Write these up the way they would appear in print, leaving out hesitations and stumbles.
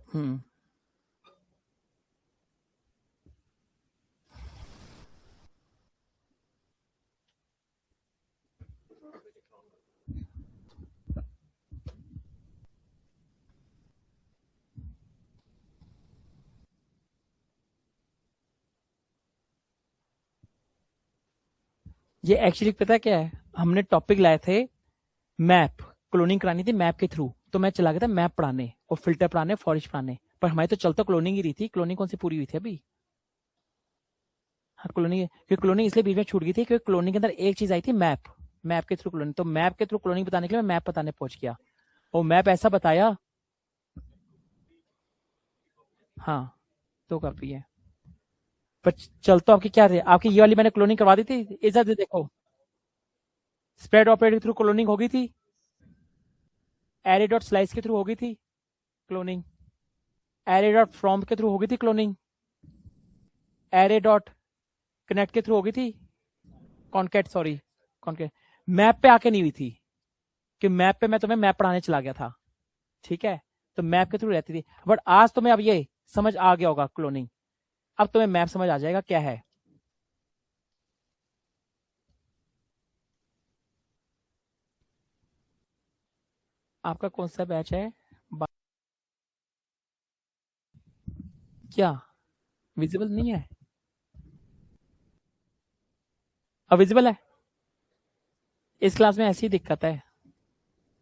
हम्म ये एक्चुअली पता है क्या है, हमने टॉपिक लाए थे मैप, क्लोनिंग करानी थी मैप के थ्रू, तो मैं चला गया था मैप पढ़ाने और फिल्टर पढ़ाने, फॉरेस्ट पढ़ाने, पर हमारी तो चलता क्लोनिंग ही रही थी। क्लोनिंग कौन सी पूरी हुई थी अभी? हाँ क्लोनिंग, क्योंकि क्लोनिंग इसलिए बीच में छूट गई थी क्योंकि क्लोनिंग के अंदर एक चीज आई थी मैप, मैप के थ्रू क्लोनिंग, तो मैप के थ्रू क्लोनिंग बताने के लिए मैं मैप बताने पहुंच गया और मैप ऐसा बताया। हाँ तो काफी है। पर चल तो आपकी क्या रही आपकी, ये वाली मैंने क्लोनिंग करवा दी थी, इधर देखो, स्प्रेड ऑपरेटर के थ्रू क्लोनिंग हो गई थी, एरे डॉट स्लाइस के थ्रू हो गई थी क्लोनिंग, एरे डॉट फ्रॉम के थ्रू हो गई थी क्लोनिंग, एरे डॉट कनेक्ट के थ्रू हो गई थी, कॉन्केट सॉरी, कॉन्केट, मैप पे आके नहीं हुई थी कि मैप पे मैं तुम्हें मैप पढ़ाने चला गया था, ठीक है, तो मैप के थ्रू रहती थी। बट आज तुम्हें अब ये समझ आ गया होगा क्लोनिंग, अब तुम्हें मैप समझ आ जाएगा क्या है। आपका कौन सा बैच है? क्या विजिबल नहीं है? अविजिबल है? इस क्लास में ऐसी दिक्कत है,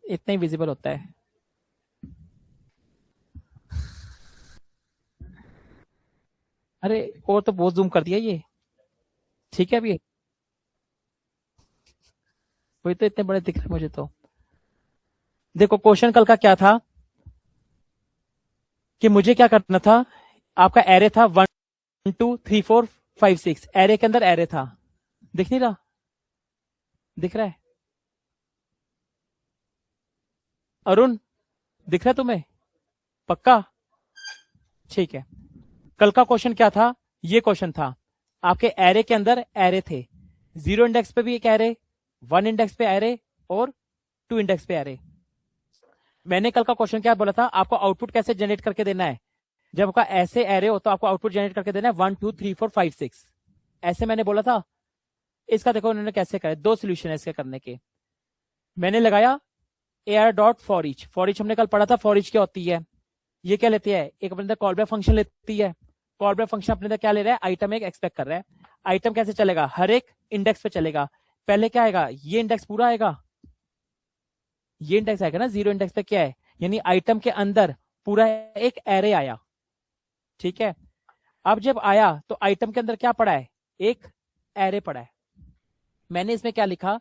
इतना ही विजिबल होता है। अरे और तो बहुत जूम कर दिया ये, ठीक है अभी, वही तो इतने बड़े दिख रहे मुझे तो। देखो क्वेश्चन कल का क्या था कि मुझे क्या करना था, आपका एरे था 1 2 3 4 5 6, एरे के अंदर एरे था, दिख नहीं रहा? दिख रहा है अरुण? दिख रहा है तुम्हें? पक्का? ठीक है। कल का क्वेश्चन क्या था? ये क्वेश्चन था, आपके एरे के अंदर एरे थे, 0 इंडेक्स पे भी एक एरे, 1 इंडेक्स पे एरे और 2 इंडेक्स पे एरे। मैंने कल का क्वेश्चन क्या बोला था, आपको आउटपुट कैसे जनरेट करके देना है, जब आपका ऐसे एरे हो तो आपको आउटपुट जनरेट करके देना है 1 2 3 4 5 6, ऐसे मैंने बोला था। इसका देखो उन्होंने कैसे करा, दो सोल्यूशन है इसके करने के। मैंने लगाया AR dot for each, for each हमने कल पढ़ा था, फॉर ईच क्या होती है, ये क्या लेती है, एक अपने अंदर कॉल बैक फंक्शन लेती है, कॉल बैक फंक्शन अपने अंदर क्या ले रहा है, आइटम एक एक्सपेक्ट कर रहा है, आइटम कैसे चलेगा, हर एक इंडेक्स पे चलेगा, पहले क्या आएगा, ये इंडेक्स पूरा आएगा, ये इंडेक्स आएगा ना, 0 इंडेक्स पे क्या है, यानी आइटम के अंदर पूरा एक एरे आया, ठीक है। अब जब आया तो आइटम के अंदर क्या पड़ा है, एक एरे पड़ा है। मैंने इसमें क्या लिखा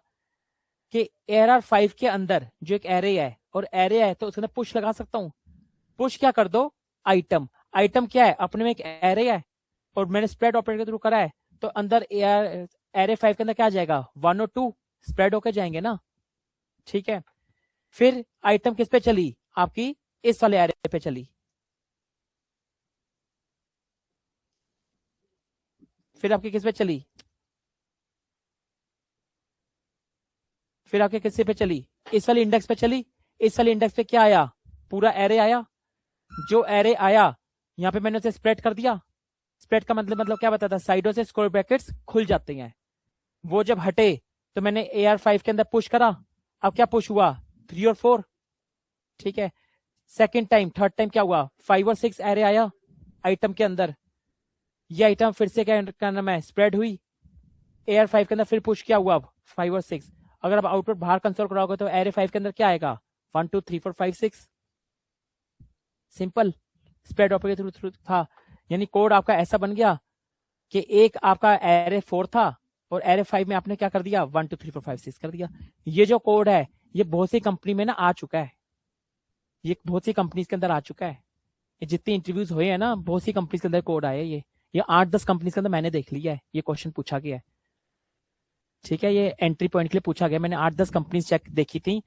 कि ARR5 के अंदर जो एक एरे है और एरे है तो उसके अंदर पुश लगा सकता हूं, पुश क्या कर दो, आइटम, आइटम क्या है, अपने में एक एरे है और मैंने स्प्रेड ऑपरेटर के थ्रू करा है, तो अंदर एरे 5 के अंदर क्या आ जाएगा, 1 और 2 स्प्रेड होकर जाएंगे ना, ठीक है। फिर आइटम किस पे चली, आपकी इस वाले एरे पे चली, फिर आपकी किस पे चली, फिर आपके किससे पे चली, इस वाले इंडेक्स पे चली, इस वाले इंडेक्स पे क्या आया, पूरा एरे आया, जो एरे आया यहाँ पे मैंने उसे स्प्रेड कर दिया, स्प्रेड का मतलब क्या बताता, साइडों से स्क्वायर ब्रैकेट्स खुल जाते हैं, वो जब हटे तो मैंने AR5 के अंदर पुश करा, अब क्या पुश हुआ, 3 और 4, ठीक है। सेकेंड टाइम, थर्ड टाइम क्या हुआ, 5 और 6 एरे आया आइटम के अंदर, ये आइटम फिर से क्या नाम है, स्प्रेड हुई, AR5 के अंदर फिर पुश क्या हुआ, 5 और 6, अगर आप आउटपुट बाहर कंसोल कराओगे तो AR5 के अंदर क्या आएगा, 1 2 3 4 5 6, सिंपल, स्प्रेड ऑपरेटर के थ्रू था, यानी कोड आपका ऐसा बन गया कि एक आपका एरे 4 था और एरे 5 में आपने क्या कर दिया, 1 2 3 4 5 6 कर दिया। ये जो कोड है ये बहुत सी कंपनी में ना आ चुका है, ये बहुत सी कंपनीज के अंदर आ चुका है, ये जितनी इंटरव्यूज हुए हैं ना बहुत सी कंपनीज के अंदर कोड आया है, ये 8 10 कंपनीज के अंदर मैंने देख लिया है, ये क्वेश्चन पूछा गया है, ठीक है, ये एंट्री पॉइंट के लिए पूछा गया, मैंने 8 10 कंपनीज चेक देखी थी,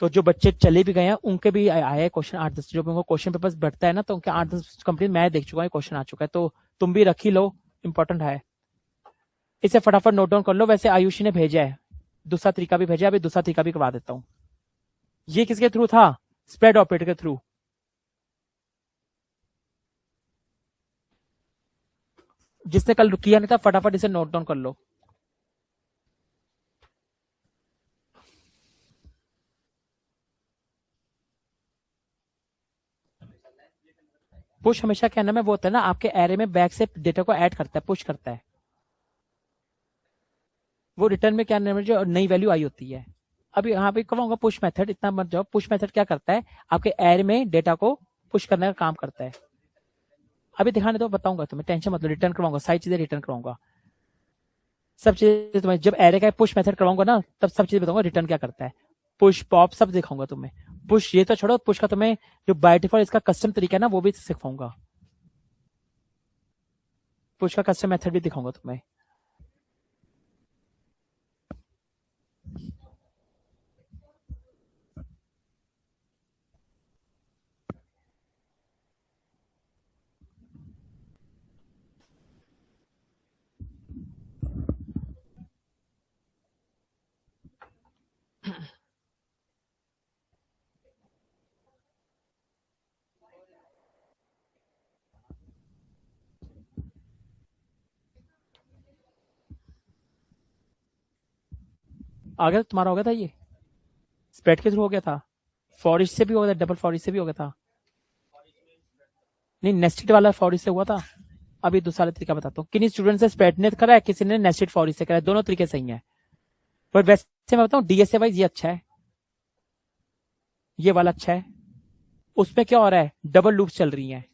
तो जो बच्चे चले भी गए हैं उनके भी आया है क्वेश्चन 8 10, जो उनको क्वेश्चन पेपर बैठता है ना तो उनके 8 10 कंपनी मैं देख चुका हूँ, क्वेश्चन आ चुका है, तो तुम भी रख ही लो, इंपॉर्टेंट है, इसे फटाफट नोट डाउन कर लो। वैसे आयुषी ने भेजा है, दूसरा तरीका भी भेजा है, अभी दूसरा तरीका भी करवा देता हूँ। ये किसके थ्रू था, स्प्रेड ऑपरेटर के थ्रू, जिसने कल किया नहीं था फटाफट इसे नोट डाउन कर लो। पुश हमेशा क्या नाम है वो होता है ना, आपके एरे में बैक से डेटा को ऐड करता है, पुश करता है। वो रिटर्न में क्या नाम है जो नई वैल्यू आई होती है। अभी यहाँ पे कहूंगा पुश मेथड, इतना मत जाओ। पुश मेथड क्या करता है, आपके एरे में डेटा को पुश करने का काम करता है। अभी दिखाने तो बताऊंगा तुम्हें, टेंशन मत लो, रिटर्न करवाऊंगा, सारी चीजें रिटर्न करवाऊंगा। सब चीजें तुम्हें जब एरे का पुश मेथड करवाऊंगा ना, तब सब चीजें बताऊंगा रिटर्न क्या करता है। पुश पॉप सब दिखाऊंगा तुम्हें। पुश ये तो छोड़ो, पुश का तुम्हें जो बाय डिफॉल्ट इसका कस्टम तरीका है ना वो भी सिखाऊंगा। पुश का कस्टम मेथड भी दिखाऊंगा तुम्हें। आ गया तुम्हारा, हो गया था ये स्प्रेड के थ्रू हो गया था, फॉरिश से भी हो गया था, डबल फॉरिश से भी हो गया था। नहीं, नेस्टेड वाला फॉरिश से हुआ था। अभी दूसरा तरीका बताता हूँ। किन्हीं स्टूडेंट से स्प्रेड ने करा है, किसी ने नेस्टेड फॉरिश से करा है, दोनों तरीके सही है। पर वैसे मैं बताऊँ डीएसए वाइज ये अच्छा है, ये वाला अच्छा है। उसमें क्या हो रहा है, डबल लूप्स चल रही हैं,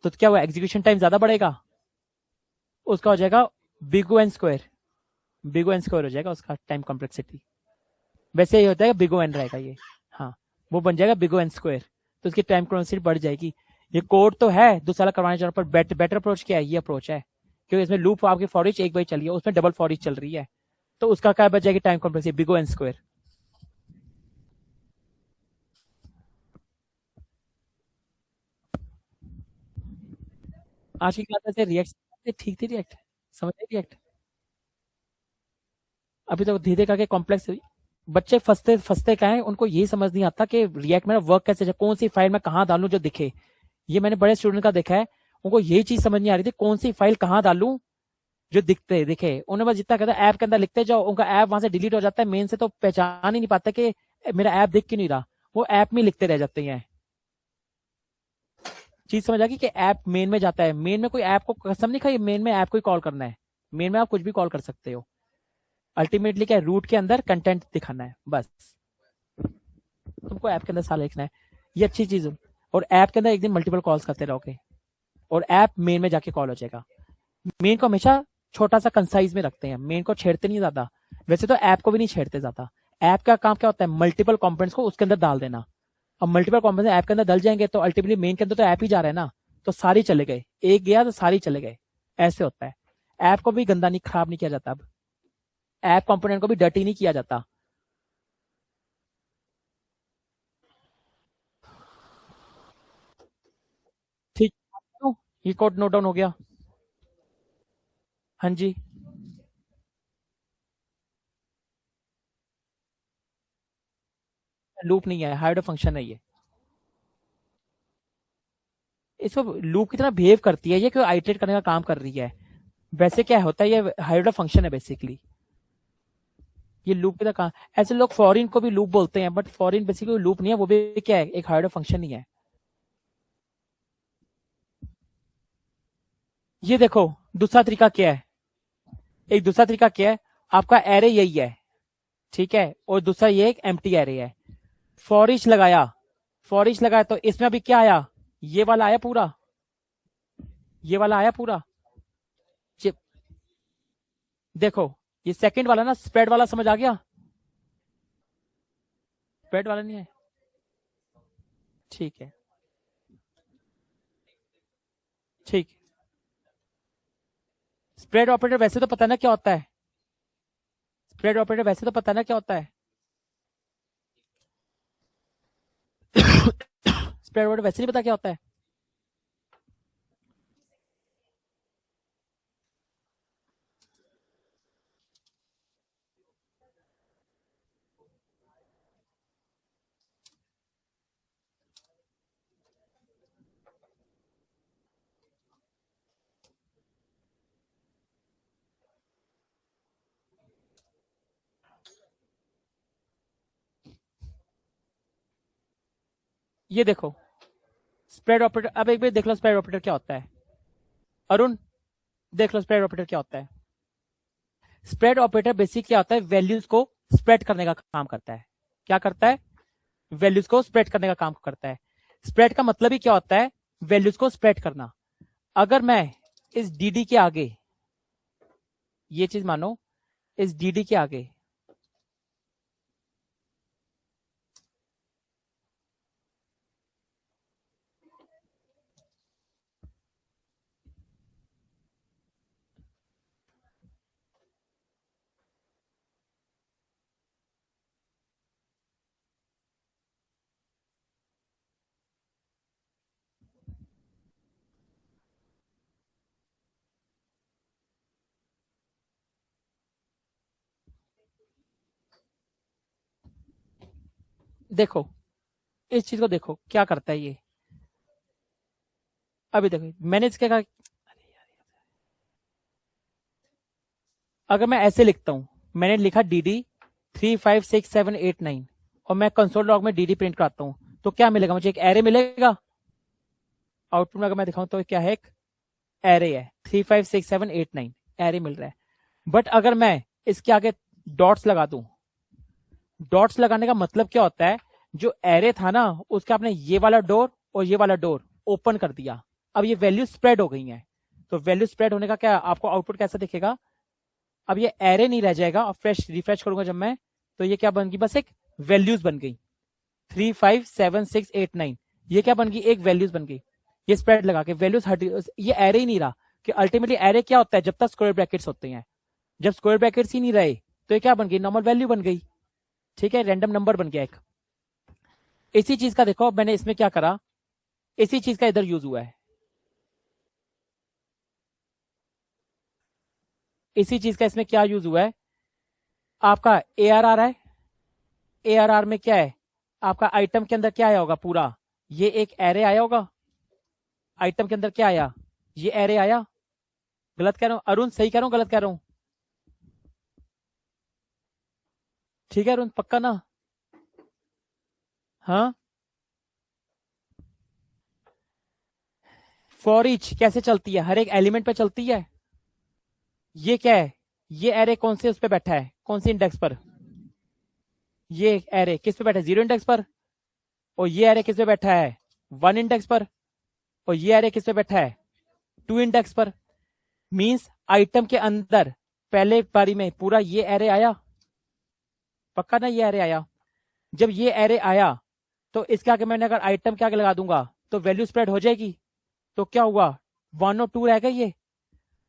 तो क्या हुआ, एग्जीक्यूशन टाइम ज्यादा बढ़ेगा। उसका हो जाएगा बिगो एन स्क्वायर, बिगो एन स्क्वायर हो जाएगा उसका टाइम कॉम्प्लेक्सिटी। वैसे ये होता है बिगो एन रहेगा ये, हाँ वो बन जाएगा बिगो एन स्क्वायर, तो उसकी टाइम कॉम्प्लेक्सिटी बढ़ जाएगी। ये कोड तो है दूसरा करवाने जाने पर, बेटर अप्रोच क्या है, ये अप्रोच है, क्योंकि इसमें लूप आपकी फॉरिच एक बार चल रही है, उसमें डबल फॉरिच चल रही है, तो उसका क्या बच जाएगी टाइम कॉम्प्लेक्सिटी, बिगो एन स्क्वायर। आज की क्लास से रिएक्ट ठीक थी, रिएक्ट समझ रिएक्ट। अभी तो धीरे करके कॉम्प्लेक्स, बच्चे फंसते फंसते क्या है, उनको यही समझ नहीं आता कि रिएक्ट में वर्क कैसे, कौन सी फाइल में कहाँ डालूं जो दिखे। ये मैंने बड़े स्टूडेंट का देखा है, उनको यही चीज समझ नहीं आ रही थी, कौन सी फाइल कहाँ डालूं जो दिखते दिखे। उन्हें बस जितना कहता है ऐप के अंदर लिखते जाओ, उनका ऐप वहां से डिलीट हो जाता है मेन से, तो पहचान ही नहीं पाता कि मेरा ऐप दिख क्यों नहीं रहा, वो ऐप में लिखते रह जाते हैं। चीज समझ आ गई कि ऐप मेन में जाता है, मेन में कोई ऐप को कसम नहीं खाई, मेन में ऐप को ही कॉल करना है। मेन में आप कुछ भी कॉल कर सकते हो, अल्टीमेटली क्या रूट के अंदर कंटेंट दिखाना है बस, तुमको ऐप के अंदर सारा लिखना है। ये अच्छी चीज है। और ऐप के अंदर एक दिन मल्टीपल कॉल्स करते रहोगे, और ऐप मेन में जाके कॉल हो जाएगा। मेन को हमेशा छोटा सा कंसाइज में रखते हैं, मेन को छेड़ते नहीं ज्यादा। वैसे तो ऐप को भी नहीं छेड़ते ज्यादा। ऐप का काम क्या होता है, मल्टीपल कंपोनेंट्स को उसके अंदर डाल देना। अब मल्टीपल कंपोनेंट्स ऐप के अंदर डल जाएंगे तो अल्टीमेटली मेन के अंदर तो ऐप ही जा रहा है ना, तो सारी चले गए, एक गया तो सारी चले गए, ऐसे होता है। ऐप को भी गंदा नहीं, खराब नहीं किया जाता। अब ऐप कंपोनेंट को भी डर्टी नहीं किया जाता। ठीक, ये कोड नोट डाउन हो गया। हाँ जी, लूप नहीं है, हाइड फंक्शन है ये। इसको लूप की तरह बिहेव करती है ये, क्यों आइटरेट करने का काम कर रही है। वैसे क्या होता है, ये हाइड फंक्शन है बेसिकली, ये लूप की तरह काम। ऐसे लोग फॉरिन को भी लूप बोलते हैं, बट फॉरिन बेसिकली लूप नहीं है, वो भी क्या है, एक हाइड फंक्शन ही है। ये देखो दूसरा तरीका क्या है, एक दूसरा तरीका क्या है, आपका एरे यही है, ठीक है, और दूसरा ये एक एम्प्टी एरे है। फॉरिश लगाया, फॉरिश लगाया तो इसमें अभी क्या आया, ये वाला आया पूरा, ये वाला आया पूरा। देखो ये सेकंड वाला ना, स्प्रेड वाला समझ आ गया, स्प्रेड वाला नहीं है, ठीक है, ठीक। स्प्रेड ऑपरेटर वैसे तो पता ना क्या होता है, स्प्रेड ऑपरेटर वैसे तो पता ना क्या होता है, स्प्रेड ऑपरेटर वैसे नहीं पता क्या होता है। ये देखो स्प्रेड ऑपरेटर, अब एक बार देख लो स्प्रेड ऑपरेटर क्या होता है। अरुण देख लो स्प्रेड ऑपरेटर क्या होता है। स्प्रेड ऑपरेटर बेसिक क्या होता है, वैल्यूज को स्प्रेड करने का काम करता है। क्या करता है, वैल्यूज को स्प्रेड करने का काम करता है। स्प्रेड का मतलब ही क्या होता है, वैल्यूज को स्प्रेड करना। अगर मैं इस dd के आगे, ये चीज मानो, इस dd के आगे देखो, इस चीज को देखो क्या करता है ये। अभी देखो मैंने इसके कहा, अगर मैं ऐसे लिखता हूं, मैंने लिखा dd 35678 9 और मैं कंसोल लॉग में dd प्रिंट कराता हूं, तो क्या मिलेगा मुझे, एक एरे मिलेगा। आउटपुट में अगर मैं दिखाऊं तो क्या है, एक एरे है 35678 9 एरे मिल रहा है। बट अगर मैं इसके आगे डॉट्स लगा दूं, डॉट्स लगाने का मतलब क्या होता है, जो एरे था ना उसका आपने ये वाला डोर और ये वाला डोर ओपन कर दिया, अब ये वैल्यू स्प्रेड हो गई है। तो वैल्यू स्प्रेड होने का क्या आपको आउटपुट कैसा दिखेगा, अब ये एरे नहीं रह जाएगा और फ्रेश रिफ्रेश करूंगा जब मैं, तो ये क्या बन गई, बस एक वैल्यूज बन गई 35768 9, ये क्या बन गई, एक वैल्यूज बन गई। ये स्प्रेड लगा के वैल्यूज हट, ये एरे ही नहीं रहा। कि अल्टीमेटली एरे क्या होता है, जब तक स्क्वायर ब्रैकेट्स होते हैं, जब स्क्वायर ब्रैकेट्स ही नहीं रहे तो ये क्या बन गई, नॉर्मल वैल्यू बन गई। ठीक है, रैंडम नंबर बन गया एक। इसी चीज का देखो मैंने इसमें क्या करा, इसी चीज का इधर यूज हुआ है, इसी चीज का इसमें क्या यूज हुआ है, आपका ARR है। ARR में क्या है, आपका आइटम के अंदर क्या आया होगा पूरा, ये एक एरे आया होगा। आइटम के अंदर क्या आया, ये एरे आया। गलत कह रहा हूं अरुण, सही कह रहा हूं गलत कह रहा हूं, ठीक है अरुण पक्का ना। हाँ, फॉर ईच कैसे चलती है, हर एक एलिमेंट पे चलती है। ये क्या है, ये एरे कौन से उस पे बैठा है, कौन सी इंडेक्स पर, ये एरे किस पे बैठा है, 0 इंडेक्स पर। और ये एरे किस पे बैठा है, 1 इंडेक्स पर। और ये एरे किस पे बैठा है, 2 इंडेक्स पर। मींस आइटम के अंदर पहले पारी में पूरा ये एरे आया, पक्का ना, ये एरे आया। जब ये एरे आया तो इसके आगे मैंने अगर आइटम के आगे लगा दूंगा तो वैल्यू स्प्रेड हो जाएगी। तो क्या हुआ, 1 और 2 रह गए, ये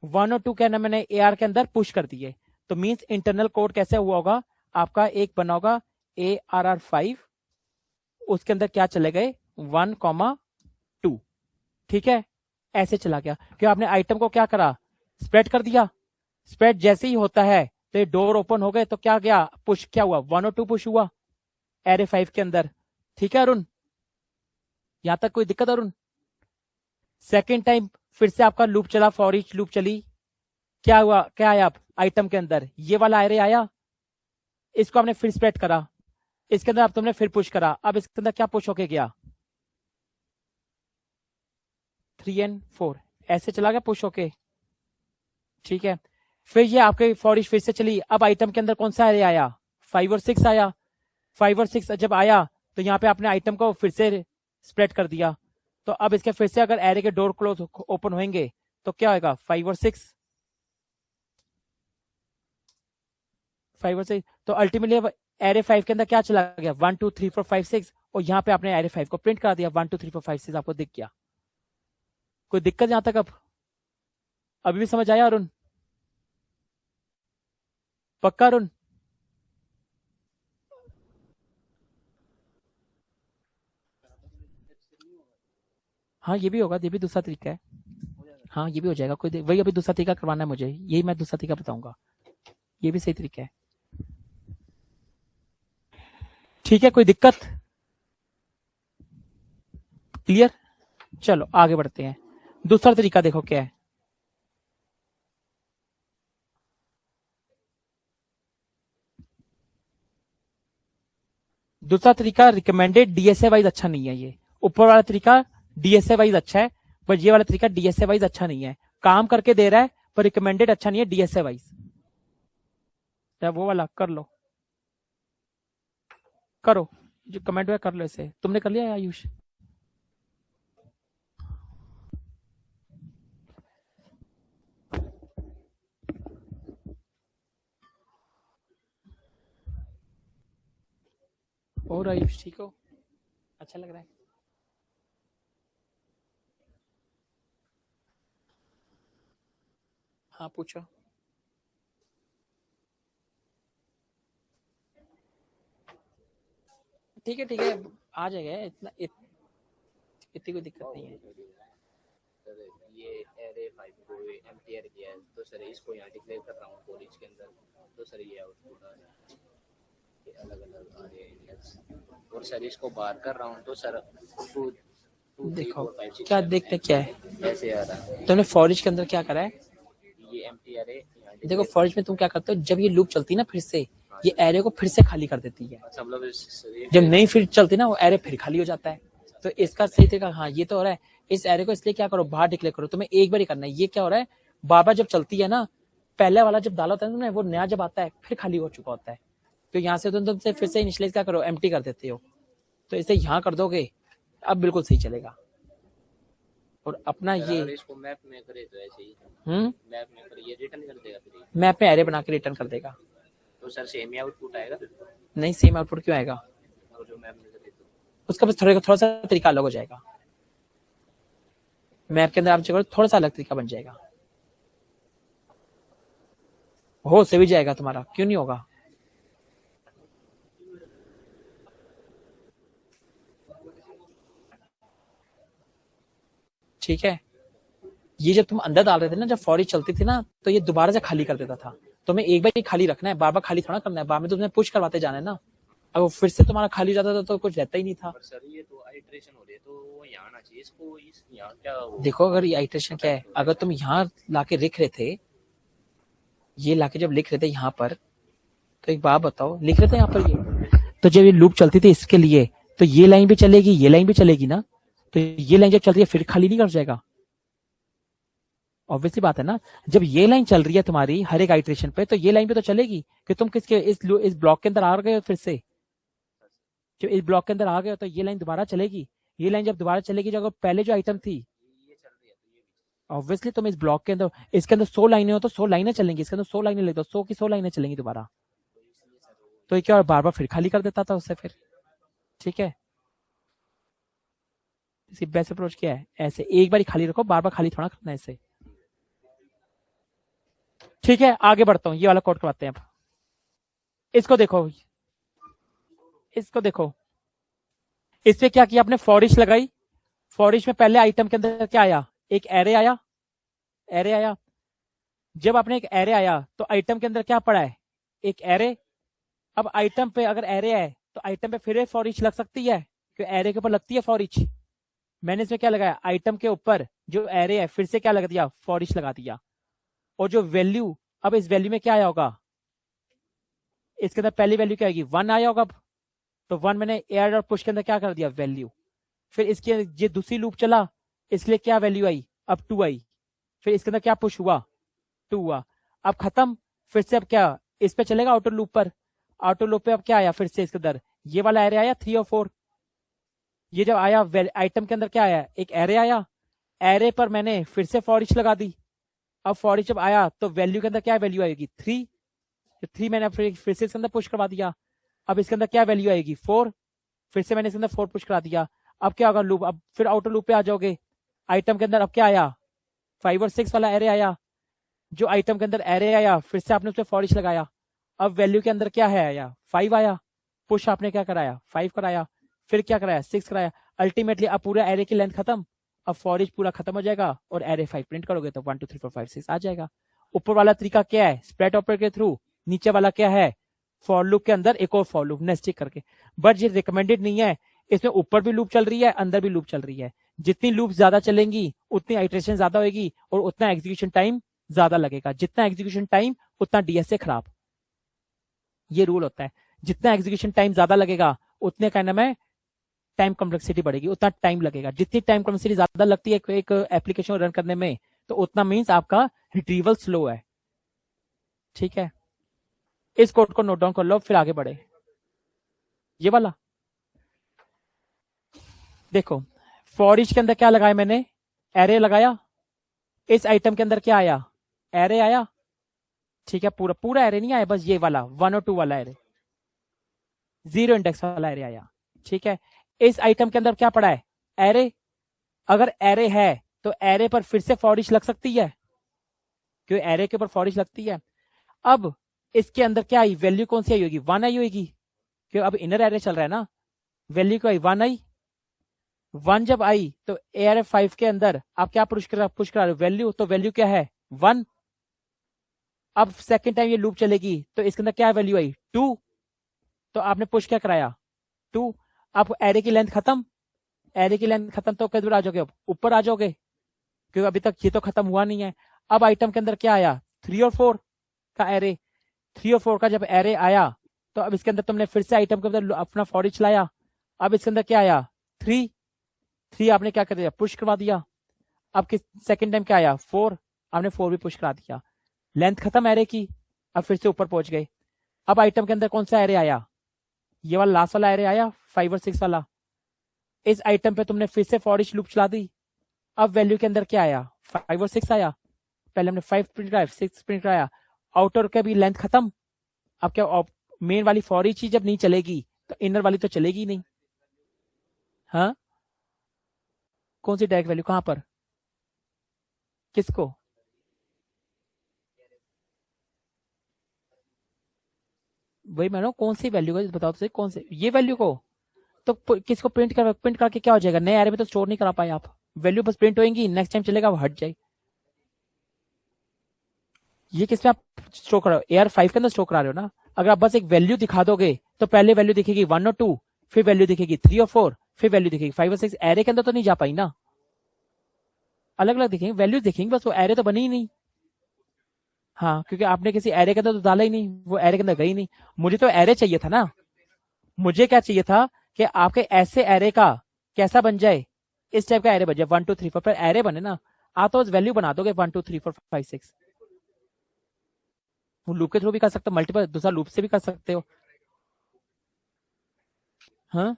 1 और 2 कहना मैंने AR के अंदर पुश कर दिए। तो मींस इंटरनल कोड कैसे हुआ होगा, आपका एक बना होगा ARR5, उसके अंदर क्या चले गए 1,2। ठीक है, ऐसे चला गया कि आपने आइटम को क्या करा, स्प्रेड कर दिया। स्प्रेड जैसे ही होता है तो ये डोर ओपन हो गए, तो क्या गया, पुश क्या हुआ, 1 और 2 पुश हुआ एरे 5 के अंदर। ठीक है अरुण, यहां तक कोई दिक्कत अरुण। सेकेंड टाइम फिर से आपका लूप चला, फॉर ईच लूप चली, क्या हुआ, क्या आया आइटम के अंदर, ये वाला एरे आया, इसको आपने फिर स्प्रेड करा, इसके अंदर आप तुमने फिर पुश करा, अब इसके अंदर क्या पुश होके गया, 3 और 4 ऐसे चला गया पुश होके। ठीक है, फिर ये आपके फॉर ईच फिर से चली, अब आइटम के अंदर कौन सा एरे आया, 5 और 6 आया। 5 और 6 जब आया तो यहाँ पे आपने आइटम को फिर से स्प्रेड कर दिया। तो अब इसके फिर से अगर एरे के डोर क्लोज ओपन होंगे तो क्या होगा, 5 और 6, 5 और 6। तो अल्टीमेटली अब एरे 5 के अंदर क्या चला गया, 1 2 3 4 5 6, और यहाँ पे आपने एरे 5 को प्रिंट करा दिया, 1 2 3 4 5 6 आपको दिख गया। कोई दिक्कत यहां तक, अब अभी भी समझ आया अरुण, पक्का अरुण। हाँ ये भी होगा, ये भी दूसरा तरीका है। हाँ ये भी हो जाएगा, वही अभी दूसरा तरीका करवाना है मुझे, यही मैं दूसरा तरीका बताऊंगा, ये भी सही तरीका है। ठीक है, कोई दिक्कत, क्लियर। चलो आगे बढ़ते हैं, दूसरा तरीका देखो क्या है। दूसरा तरीका रिकमेंडेड DSA वाइज अच्छा नहीं है ये, ऊपर वाला तरीका डीएसए वाइज अच्छा है, पर ये वाला तरीका डीएसए वाइज अच्छा नहीं है। काम करके दे रहा है पर रिकमेंडेड अच्छा नहीं है डीएसए वाइज। क्या वो वाला कर लो, करो जो कमेंट में कर लो। इसे तुमने कर लिया आयुष? और आयुष ठीक हो? अच्छा लग रहा है? हाँ पूछो। ठीक है ठीक है, आ जाएगा, इतनी कोई दिक्कत नहीं है। सर ये एरे 5 को एम्प्टीयर किया है, तो सर इसको यहाँ डिक्लेयर कर रहा हूँ कॉलेज के अंदर, तो सर ये आउटपुट आ रहा है, अलग अलग आ रहे हैं। और सर इसको बाहर कर रहा हूँ तो सर 2 देखो क्या देखते क्या है, ऐसे आ रहा है। तुमने फॉरिज के अंदर क्या करा है? ये एम्प्टीयर है। देखो फॉरिज में तुम क्या करते हो, जब ये लूप चलती है ना फिर से, ये एरे को फिर से खाली कर देती है। जब नई फिर चलती ना वो एरे फिर खाली हो जाता है। तो इसका सही तरीका, हाँ ये तो हो रहा है। इस एरे को इसलिए क्या करो, बाहर डिक्लेयर करो। तुम्हें एक बार ही करना है। ये क्या हो रहा है, बार बार जब चलती है ना, पहले वाला जब डाला होता है ना, वो नया जब आता है फिर खाली हो चुका होता है। तो यहाँ से तुमसे फिर से इनिशियलाइज क्या करो, एम्प्टी कर देते हो। तो इसे यहाँ कर दोगे, अब बिल्कुल सही चलेगा। और अपना ये इसको मैप में करे तो ऐसे ही मैप में करे, ये रिटर्न कर देगा, फिर मैप में एरे बना के रिटर्न कर देगा। तो सर सेम ही आउटपुट आएगा? नहीं, सेम आउटपुट क्यों आएगा? और जो मैप में करे तो उसका बस थोड़ा सा तरीका अलग हो जाएगा। मैप के अंदर आप जगह थोड़ा सा अलग तरीका बन जाएगा। हो से भी जाएगा तुम्हारा, क्यों नहीं होगा? ठीक है। ये जब तुम अंदर डाल रहे थे ना, जब फॉरी चलती थी ना, तो ये दोबारा से खाली कर देता था। तुम्हें एक बार ही खाली रखना है, बार बार खाली थोड़ा करना है। बार में तुम्हें पुश करवाते जाना है ना। अब फिर से तुम्हारा खाली जाता था तो कुछ रहता ही नहीं था। पर सर ये तो आइटरेशन हो रही है, तो वो यहाँ आना चाहिए इसको, इस यहाँ क्या देखो अगर ये आइटरेशन क्या है, अगर तुम यहाँ लाके लिख रहे थे, ये लाके जब लिख रहे थे यहाँ पर, तो एक बात बताओ, लिख रहे थे यहाँ पर ये, तो जब ये लूप चलती थी इसके लिए, तो ये लाइन भी चलेगी, ये लाइन भी चलेगी ना। तो ये लाइन जब चल रही है फिर खाली नहीं कर जाएगा? ऑब्वियसली बात है ना। जब ये लाइन चल रही है तुम्हारी हर एक आइटरेशन पे, तो ये लाइन भी तो चलेगी कि तुम किसके इस ब्लॉक के अंदर आ गए हो। फिर से जब इस ब्लॉक के अंदर आ गए हो तो ये लाइन दोबारा चलेगी। ये लाइन जब दोबारा चलेगी, जो पहले जो आइटम थी, ऑब्वियसली तुम इस ब्लॉक के अंदर, इसके अंदर 100 लाइनें हो तो 100 लाइनें चलेंगी। इसके अंदर 100 लाइनें लिख दो, 100 की 100 लाइनें चलेंगी दोबारा। तो ये क्या बार बार फिर खाली कर देता था उससे फिर। ठीक है, बेस्ट अप्रोच क्या है, ऐसे एक बार ही खाली रखो, बार बार खाली थोड़ा करना है इसे। ठीक है, आगे बढ़ता हूं, ये वाला कोड करवाते हैं अब। इसको देखो, इसको देखो, इससे क्या किया आपने, फॉरिश लगाई। फॉरिश में पहले आइटम के अंदर क्या आया, एक एरे आया। एरे आया, जब आपने एक एरे आया तो आइटम के अंदर क्या पड़ा है, एक एरे। अब आइटम पे अगर एरे है तो आइटम पे फिर फॉरिश लग सकती है, क्योंकि एरे के ऊपर लगती है फॉरिश। मैंने इसमें क्या लगाया, आइटम के ऊपर जो एरे है फिर से क्या लगा दिया, फॉरिश लगा दिया। और जो वैल्यू, अब इस वैल्यू में क्या आया होगा, इसके अंदर पहली वैल्यू क्या आएगी, 1 आया होगा। तो 1 मैंने एड और पुश के अंदर क्या कर दिया, वैल्यू। फिर इसके ये दूसरी लूप चला, इसलिए क्या वैल्यू आई, अब 2 आई। फिर इसके अंदर क्या पुश हुआ, 2 हुआ। अब खत्म, फिर से अब क्या इस पे चलेगा आउटर लूप पर। आउटर लूप पे अब क्या आया, फिर से इसके अंदर ये वाला एरे आया 3 और 4। ये जब आया आइटम के अंदर क्या आया, एक एरे आया। एरे पर मैंने फिर से फॉर ईच लगा दी। अब फॉर ईच जब आया तो वैल्यू के अंदर क्या वैल्यू आएगी, 3। 3 मैंने फिर से इसके अंदर पुश करवा दिया। अब इसके अंदर क्या वैल्यू आएगी, 4। फिर से मैंने इसके अंदर 4 पुश करा दिया। अब क्या होगा लूप, अब फिर आउटर लूप पे आ जाओगे। आइटम के अंदर अब क्या आया, 5 और 6 वाला एरे आया। जो आइटम के अंदर एरे आया फिर से आपने उसमें फॉर ईच लगाया। अब वैल्यू के अंदर क्या है आया, 5 आया। पुश आपने क्या कराया, 5 कराया। फिर क्या कराया, 6 कराया। अल्टीमेटली अब पूरा एरे की लेंथ खत्म। अब फॉर ईच पूरा खत्म हो जाएगा और एरे 5 प्रिंट करोगे तो 1 2 3 4 5 6 आ जाएगा। ऊपर वाला तरीका क्या है, स्प्लिट ऑपरेटर के थ्रू। नीचे वाला क्या है, फॉर लूप के अंदर एक और फॉर लूप नेस्टिक करके। बट ये रिकमेंडेड नहीं है, इसमें ऊपर भी लूप चल रही है, अंदर भी लूप चल रही है। जितनी लूप ज्यादा चलेंगी उतनी आइट्रेशन ज्यादा होगी और उतना एग्जीक्यूशन टाइम ज्यादा लगेगा। जितना एग्जीक्यूशन टाइम उतना डीएसए खराब। ये रूल होता है, जितना एग्जीक्यूशन टाइम ज्यादा लगेगा उतने का नाम है टाइम कॉम्प्लेक्सिटी बढ़ेगी, उतना टाइम लगेगा। जितनी टाइम कॉम्प्लेक्सिटी ज्यादा लगती है एक एप्लीकेशन रन करने में, तो उतना मीन्स आपका रिट्रीवल स्लो है। ठीक है, इस कोड को नोट डाउन कर लो, फिर आगे बढ़े। ये वाला देखो, फॉर ईच के अंदर क्या लगाया मैंने, एरे लगाया। इस आइटम के अंदर क्या आया, एरे आया। ठीक है, पूरा पूरा एरे नहीं आया, बस ये वाला 1 और 2 वाला एरे, 0 इंडेक्स वाला एरे आया। ठीक है, इस आइटम के अंदर क्या पड़ा है, एरे। अगर एरे है तो एरे पर फिर से फॉर ईच लग सकती है, क्योंकि एरे के ऊपर फॉर ईच लगती है। अब इसके अंदर क्या आई, वैल्यू कौन सी आई होगी, 1 आई होगी, क्योंकि अब इनर एरे चल रहा है ना। वैल्यू क्या आई, 1 आई। 1 जब आई तो एरे 5 के अंदर आप क्या पुश करा रहे हो, वैल्यू। तो वैल्यू क्या है, 1। अब सेकंड टाइम ये लूप चलेगी तो इसके अंदर क्या वैल्यू आई, 2। तो आपने पुश क्या कराया, 2। आप एरे की लेंथ खत्म, एरे की लेंथ खत्म तो किधर आ जाओगे, ऊपर आ जाओगे, क्योंकि अभी तक ये तो खत्म हुआ नहीं है। अब आइटम के अंदर क्या आया, 3 और 4 का एरे। 3 और 4 का जब एरे आया तो अब इसके अंदर तुमने फिर से आइटम के अंदर अपना फॉर ईच लाया। अब इसके अंदर क्या आया, 3 आपने क्या कर दिया, पुश करवा दिया। अब किस सेकंड टाइम क्या आया, 4, आपने 4 भी पुश करा दिया। लेंथ खत्म एरे की, अब फिर से ऊपर पहुंच गए। अब आइटम के अंदर कौन सा एरे आया, ये वाला लास्ट वाला एरे आया, 5 और 6 वाला। इस आइटम पे तुमने फिर से फॉर ईच लूप चला दी। अब वैल्यू के अंदर क्या आया, 5 और 6 आया। पहले हमने 5 प्रिंट कराया, 6 प्रिंट कराया। आउटर का भी लेंथ खत्म। अब क्या, मेन वाली फॉर ईच ही जब नहीं चलेगी तो इनर वाली तो चलेगी ही नहीं। हाँ, कौन सी डायरेक्ट वैल्यू, कहां पर, किसको, वही मैं कौन सी वैल्यू को बताओ तो सही, कौन से, ये वैल्यू को। तो किसको प्रिंट करके क्या हो जाएगा, नए एरे में तो स्टोर नहीं करा पाए आप। वैल्यू बस प्रिंट होगी, नेक्स्ट टाइम चलेगा वो हट जाए। ये किसमें आप स्टोर कर रहे हो, AR5 के अंदर स्टोर करा रहे हो ना। अगर आप बस एक वैल्यू दिखा दोगे तो पहले वैल्यू दिखेगी 1 और 2, फिर वैल्यू दिखेगी 3 और 4, फिर वैल्यू दिखेगी 5 और 6। एरे के अंदर तो नहीं जा पाई ना, अलग अलग दिखेंगे, वैल्यूज दिखेंगी, बस वो एरे तो बनी ही नहीं। हाँ, क्योंकि आपने किसी एरे के अंदर तो डाला ही नहीं, वो एरे के अंदर गई नहीं। मुझे तो एरे चाहिए था ना, मुझे क्या चाहिए था कि आपके ऐसे एरे का कैसा बन जाए, इस टाइप का एरे बन जाए, 1 2 3 4, पर एरे बने ना। आप तो वैल्यू बना दोगे 1 2 3 4 5 6। वो लूप के थ्रू भी कर सकते हो, मल्टीपल दूसरा लूप से भी कर सकते हो। हाँ,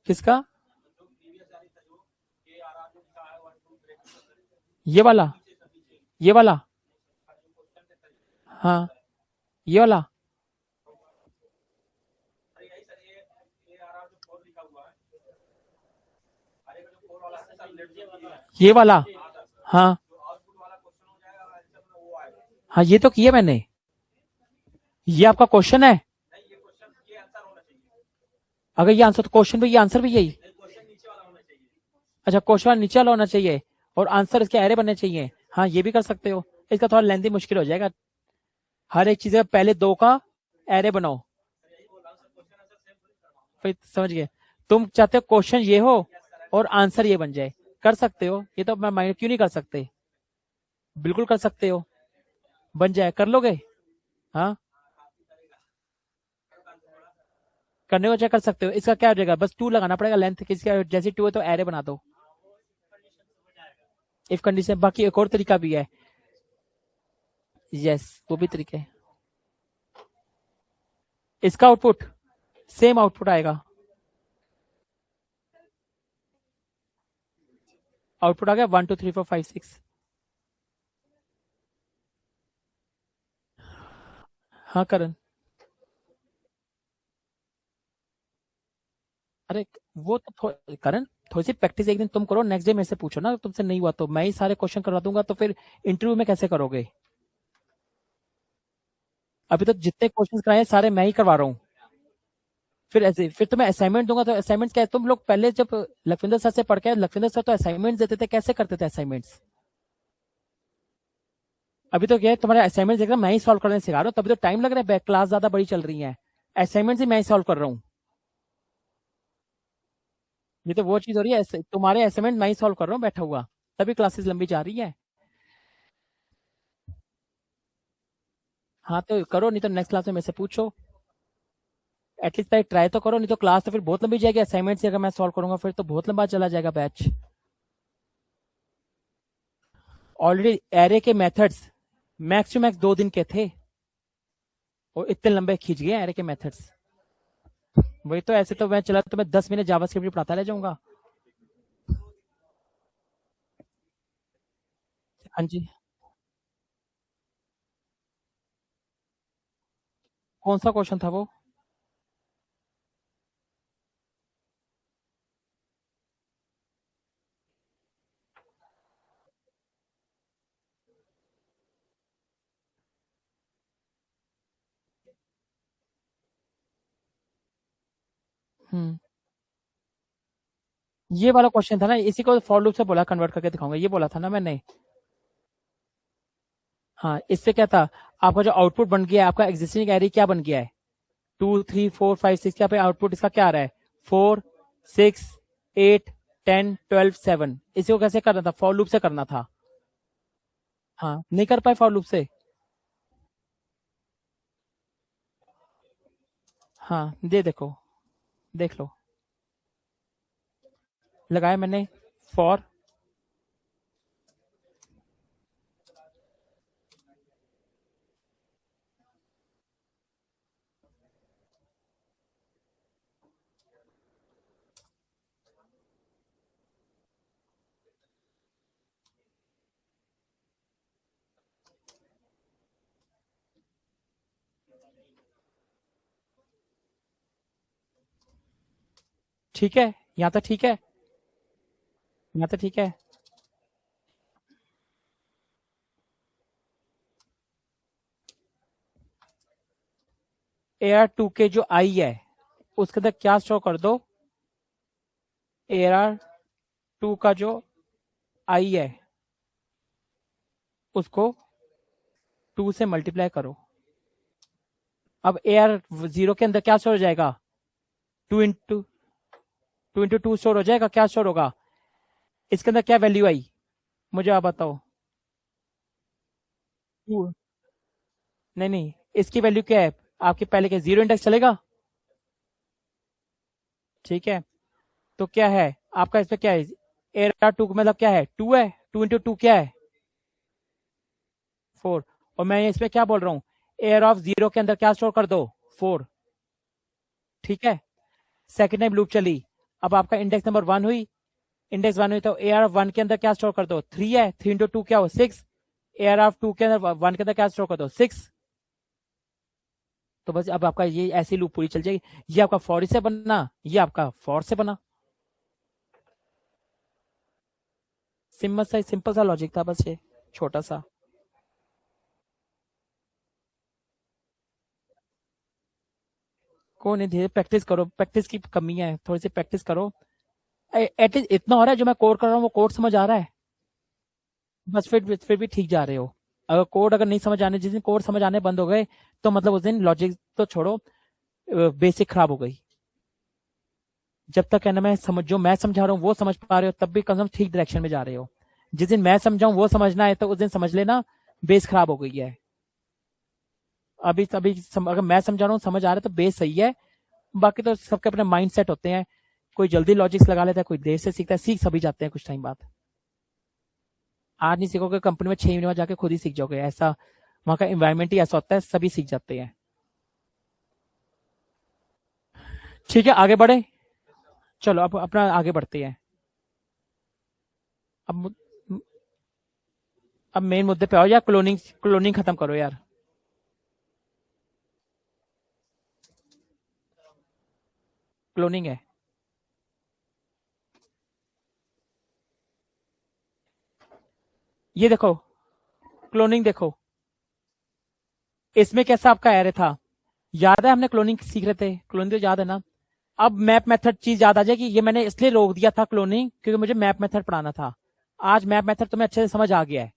किसका, ये वाला, ये वाला, हाँ, ये वाला, ये वाला, हाँ हाँ, ये तो किया मैंने। ये आपका क्वेश्चन है, अगर ये आंसर तो क्वेश्चन भी, ये आंसर भी यही। अच्छा, क्वेश्चन नीचे वाला होना चाहिए और आंसर इसके एरे बनने चाहिए। हाँ, ये भी कर सकते हो, इसका थोड़ा लेंथी मुश्किल हो जाएगा। हर एक चीज पहले 2 का एरे बनाओ, फिर समझ गए। तुम चाहते हो क्वेश्चन ये हो और आंसर ये बन जाए, कर सकते हो। ये तो मैं माइंड क्यों नहीं कर सकते, बिल्कुल कर सकते हो, बन जाए, कर लोगे। हाँ, करने को चाहे कर सकते हो। इसका क्या हो जाएगा, बस 2 लगाना पड़ेगा, लेंथ किसका जैसे 2 है तो एरे बना दो, इफ कंडीशन। बाकी एक और तरीका भी है, यस, वो भी तरीके है। इसका आउटपुट सेम आउटपुट आएगा, आउटपुट आ गया 1 2 3 4 5 6। हाँ करण, अरे वो तो करण, थोड़ी सी प्रैक्टिस एक दिन तुम करो, नेक्स्ट डे मेरे से पूछो ना, तुमसे नहीं हुआ तो मैं ही सारे क्वेश्चन करवा दूंगा, तो फिर इंटरव्यू में कैसे करोगे। अभी तो जितने क्वेश्चन कराए सारे मैं ही करवा रहा हूँ। फिर ऐसे फिर तुम्हें असाइनमेंट दूंगा तो असाइनमेंट्स क्या है, तुम लोग पहले जब लखविंदर सर से पढ़ के, लखविंदर सर तो असाइनमेंट्स देते थे, कैसे करते थे असाइनमेंट्स। अभी तो क्या है, तुम्हारे असाइनमेंट देख रहा मैं ही सॉल्व करने सिखा रहा हूँ, तभी तो टाइम लग रहा है, क्लास ज्यादा बड़ी चल रही है, असाइनमेंट्स ही मैं ही सॉल्व कर रहा हूँ। ये तो वो चीज हो रही है, तुम्हारे असाइनमेंट मैं ही सॉल्व कर रहा हूँ बैठा हुआ, तभी क्लासेस लंबी जा रही है। हाँ तो करो, नहीं तो नेक्स्ट क्लास में मेरे से पूछो, एटलीस्ट पहले ट्राई तो करो, नहीं तो क्लास तो फिर बहुत लंबी जाएगी। असाइनमेंट से अगर मैं सॉल्व करूंगा फिर तो बहुत लंबा चला जाएगा बैच। ऑलरेडी एरे के मेथड्स मैक्स टू मैक्स 2 दिन के थे और इतने लंबे खींच गए एरे के मेथड्स। वही तो, ऐसे तो मैं चला तो मैं 10 महीने जावास्क्रिप्ट पढ़ाता रह जाऊंगा। हाँ जी, कौन सा क्वेश्चन था वो? हम्म, ये वाला क्वेश्चन था ना, इसी को फॉर लूप से बोला कन्वर्ट करके दिखाऊंगा, ये बोला था ना मैंने। हाँ, इससे क्या था, आपका जो आउटपुट बन गया है, आपका एग्जिस्टिंग एरे क्या बन गया है, 2 3 4 5 6, क्या पे आउटपुट इसका क्या आ रहा है, 4 6 8 10 12 7। इसी को कैसे करना था, फॉर लूप से करना था। हाँ, नहीं कर पाए फॉर लूप से। हाँ, देखो, देख लो, लगाया मैंने फॉर, ठीक है, यहाँ तो ठीक है, यहाँ तो ठीक है। AR2 के जो आई है उसके अंदर क्या स्टोर कर दो, AR2 का जो आई है उसको 2 से मल्टीप्लाई करो। अब AR0 के अंदर क्या स्टोर हो जाएगा, 2 इंटू 2 स्टोर हो जाएगा, क्या स्टोर होगा, इसके अंदर क्या वैल्यू आई, मुझे आप बताओ। 2, नहीं नहीं, इसकी वैल्यू क्या है, आपके पहले के 0 इंडेक्स चलेगा, ठीक है। तो क्या है आपका इसमें क्या है, AR2 मतलब क्या है, 2 है, 2 इंटू 2 क्या है, 4। और मैं इसमें क्या बोल रहा हूँ, AR0 के अंदर क्या स्टोर कर दो, 4, ठीक है। सेकेंड टाइम लूप चली, अब आपका इंडेक्स नंबर 1 हुई, इंडेक्स 1 हुई तो AR1 के अंदर क्या स्टोर कर दो, 3 है, 3 इंटू 2 क्या हो, 6। AR2 के अंदर 1 के अंदर क्या स्टोर कर दो, 6। तो बस अब आपका ये ऐसी लूप पूरी चल जाएगी। ये आपका फॉर से बना, ये आपका फॉर से बना। सिंपल सा लॉजिक था बस, ये छोटा सा। को नहीं, धीरे प्रैक्टिस करो, प्रैक्टिस की कमी है, थोड़ी सी प्रैक्टिस करो। एटलीस्ट इतना हो रहा है, जो मैं कोड कर रहा हूँ वो कोड समझ आ रहा है, बस फिर भी ठीक जा रहे हो। अगर कोड अगर नहीं समझ आने, जिस दिन कोड समझ आने बंद हो गए तो मतलब उस दिन लॉजिक तो छोड़ो, बेसिक खराब हो गई। जब तक है ना, मैं समझ, जो मैं समझा रहा हूँ वो समझ पा रहे हो, तब भी कम से कम ठीक डायरेक्शन में जा रहे हो। जिस दिन मैं समझाऊं वो समझना है तो उस दिन समझ लेना बेस खराब हो गई है। अगर मैं समझा रहा हूँ समझ आ रहा है तो बेस सही है। बाकी तो सबके अपने माइंड सेट होते हैं, कोई जल्दी लॉजिक्स लगा लेता है, कोई देर से सीखता है, सीख सभी जाते हैं कुछ टाइम बाद। आज नहीं सीखोगे, कंपनी में 6 महीने बाद जाके खुद ही सीख जाओगे, ऐसा वहां का एनवायरमेंट ही ऐसा होता है, सभी सीख जाते हैं। ठीक है, आगे बढ़े, चलो अब अपना आगे बढ़ते हैं। अब अब मेन मुद्दे पे आओ, या क्लोनिंग क्लोनिंग खत्म करो यार। क्लोनिंग है, ये देखो, क्लोनिंग देखो, इसमें कैसा आपका एरे था, याद है हमने क्लोनिंग सीख रहे थे, क्लोनिंग तो याद है ना। अब मैप मेथड चीज याद आ जाएगी, ये मैंने इसलिए रोक दिया था क्लोनिंग क्योंकि मुझे मैप मेथड पढ़ाना था। आज मैप मेथड तुम्हें अच्छे से समझ आ गया है,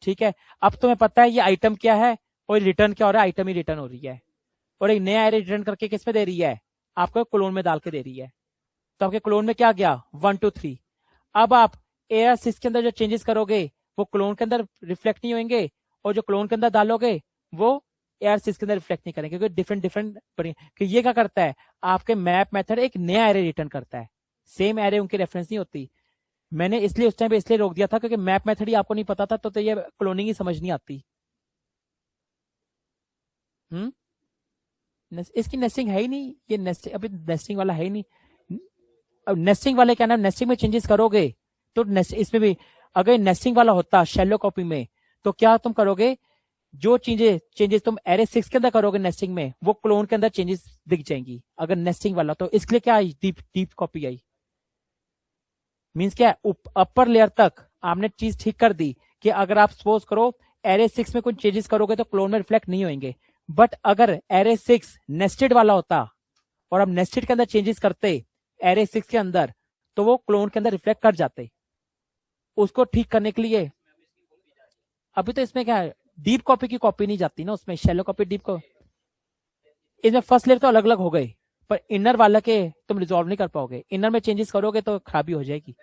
ठीक है। अब तुम्हें पता है ये आइटम क्या है और रिटर्न क्या हो रहा है, आइटम ही रिटर्न हो रही है, और एक नया एरे रिटर्न करके किस में दे रही है, आपको क्लोन में डाल के दे रही है। तो आपके क्लोन में क्या गया, 1 2 3। अब आप AR6 के अंदर जो चेंजेस करोगे वो क्लोन के अंदर रिफ्लेक्ट नहीं होंगे, और जो क्लोन के अंदर डालोगे वो AR6 के अंदर रिफ्लेक्ट नहीं करेंगे क्योंकि डिफरेंट डिफरेंट, कि ये क्या करता है, आपके मैप मेथड एक नया एरे रिटर्न करता है, सेम एरे उनकी रेफरेंस नहीं होती। मैंने इसलिए उस टाइम पे इसलिए रोक दिया था क्योंकि मैप मेथड ही आपको नहीं पता था, तो ये क्लोनिंग ही समझ नहीं आती। इसकी नेस्टिंग है ही नहीं, ये नेस्टिंग अभी नेस्टिंग वाला है ही नहीं। अब नेस्टिंग वाले क्या नाम, नेस्टिंग में चेंजेस करोगे तो इसमें भी अगर नेस्टिंग वाला होता शैलो कॉपी में, तो क्या तुम करोगे, जो चेंजेस तुम एरे 6 के अंदर करोगे नेस्टिंग में, वो क्लोन के अंदर चेंजेस दिख जाएंगी अगर नेस्टिंग वाला। तो इसके लिए क्या आई, डीप डीप कॉपी आई। मींस क्या है, अपर लेयर तक आपने चीज ठीक कर दी कि अगर आप सपोज करो एरे 6 में कुछ चेंजेस करोगे तो क्लोन में रिफ्लेक्ट नहीं होंगे। बट अगर एरे 6 नेस्टेड वाला होता और अब नेस्टेड के अंदर चेंजेस करते एरे 6 के अंदर, तो वो क्लोन के अंदर रिफ्लेक्ट कर जाते। उसको ठीक करने के लिए अभी तो इसमें क्या है, डीप कॉपी की कॉपी नहीं जाती ना उसमें, शैलो कॉपी डीप को, इसमें फर्स्ट लेयर तो अलग अलग हो गए, पर इनर वाला के तुम रिजॉल्व नहीं कर पाओगे, इनर में चेंजेस करोगे तो खराबी हो जाएगी।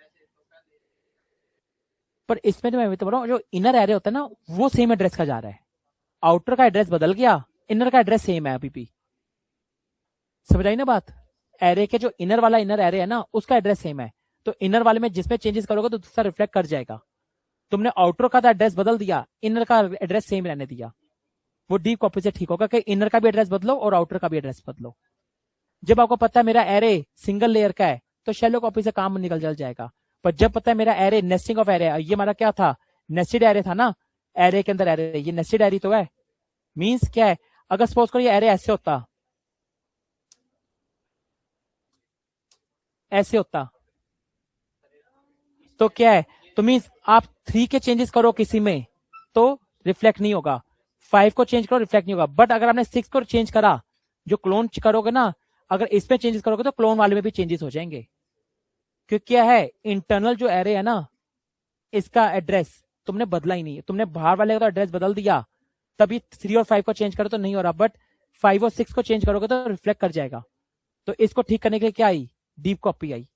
पर इसमें तो मैं तो बोल रहा हूँ, जो इनर एरे होता है ना वो सेम एड्रेस का जा रहा है, आउटर का एड्रेस बदल गया, इनर का एड्रेस सेम है अभी भी। समझ आई ना बात, एरे के जो इनर वाला इनर एरे है ना उसका एड्रेस सेम है, तो इनर वाले में जिसमें चेंजेस करोगे तो दूसरा रिफ्लेक्ट कर जाएगा। तुमने आउटर का एड्रेस बदल दिया, इनर का एड्रेस सेम रहने दिया, वो डीप कॉपी से ठीक होगा कि इनर का भी एड्रेस बदलो और आउटर का भी एड्रेस बदलो। जब आपको पता है मेरा एरे सिंगल लेयर का है तो शैलो कॉपी से काम निकल चल जाएगा। पर जब पता है मेरा एरे नेस्टिंग ऑफ एरे, ये हमारा क्या था, नेस्टेड एरे था ना, एरे के अंदर एरे, ये नेस्टेड एरे तो है। मींस क्या है, अगर सपोज करो ये एरे ऐसे होता तो क्या है, तो मींस आप 3 के चेंजेस करो किसी में तो रिफ्लेक्ट नहीं होगा, 5 को चेंज करो रिफ्लेक्ट नहीं होगा। बट अगर आपने 6 को चेंज करा, जो क्लोन करोगे ना, अगर इसमें चेंजेस करोगे तो क्लोन वाले में भी चेंजेस हो जाएंगे। क्योंकि क्या है, इंटरनल जो एरे है ना, इसका एड्रेस तुमने बदला ही नहीं, तुमने बाहर वाले का तो एड्रेस बदल दिया, तभी 3 और 5 को चेंज करो तो नहीं हो रहा, बट 5 और 6 को चेंज करोगे तो रिफ्लेक्ट कर जाएगा। तो इसको ठीक करने के लिए क्या आई, डीप कॉपी आई,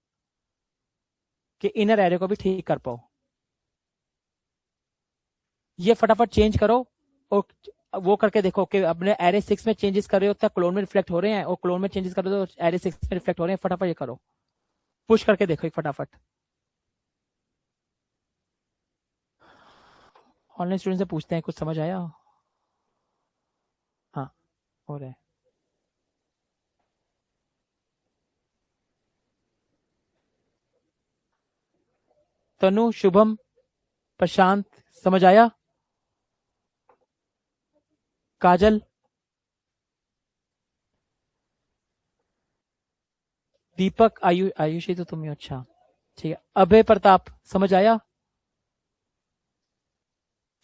कि इनर एरे को भी ठीक कर पाओ। ये फटाफट चेंज करो और वो करके देखो कि अपने एरे 6 में चेंजेस कर रहे हो तो क्लोन में रिफ्लेक्ट हो रहे हैं, और क्लोन में चेंजेस कर रहे हो तो एरे 6 में रिफ्लेक्ट हो रहे हैं। फटाफट ये करो, पुश करके देखो एक फटाफट। ऑनलाइन स्टूडेंट से पूछते हैं, कुछ समझ आया? हाँ, हो रहा है। तनु, शुभम, प्रशांत, समझ आया? काजल, दीपक, आयुषी तो तुम ही हो, अच्छा ठीक है। अभय प्रताप, समझ आया?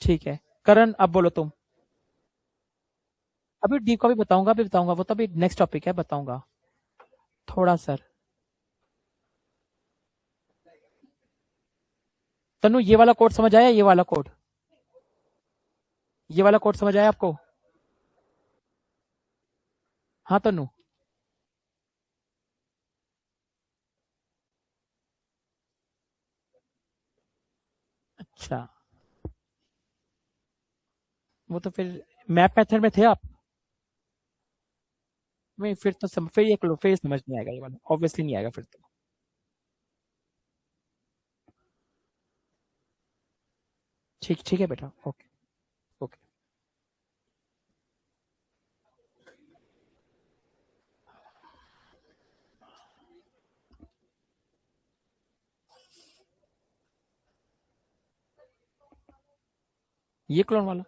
ठीक है। करण, अब बोलो तुम। अभी डीप का भी बताऊंगा, वो तो अभी नेक्स्ट टॉपिक है, बताऊंगा थोड़ा सर। तनु, ये वाला कोड समझ आया, ये वाला कोड समझ आया आपको? हाँ तनु, अच्छा, वो तो फिर मैप मेथड में थे आप। नहीं फिर तो फिर ये फिर समझ नहीं आएगा, ये वाला ऑब्वियसली नहीं आएगा फिर तो। ठीक ठीक है बेटा, ओके ओके। ये क्लोन वाला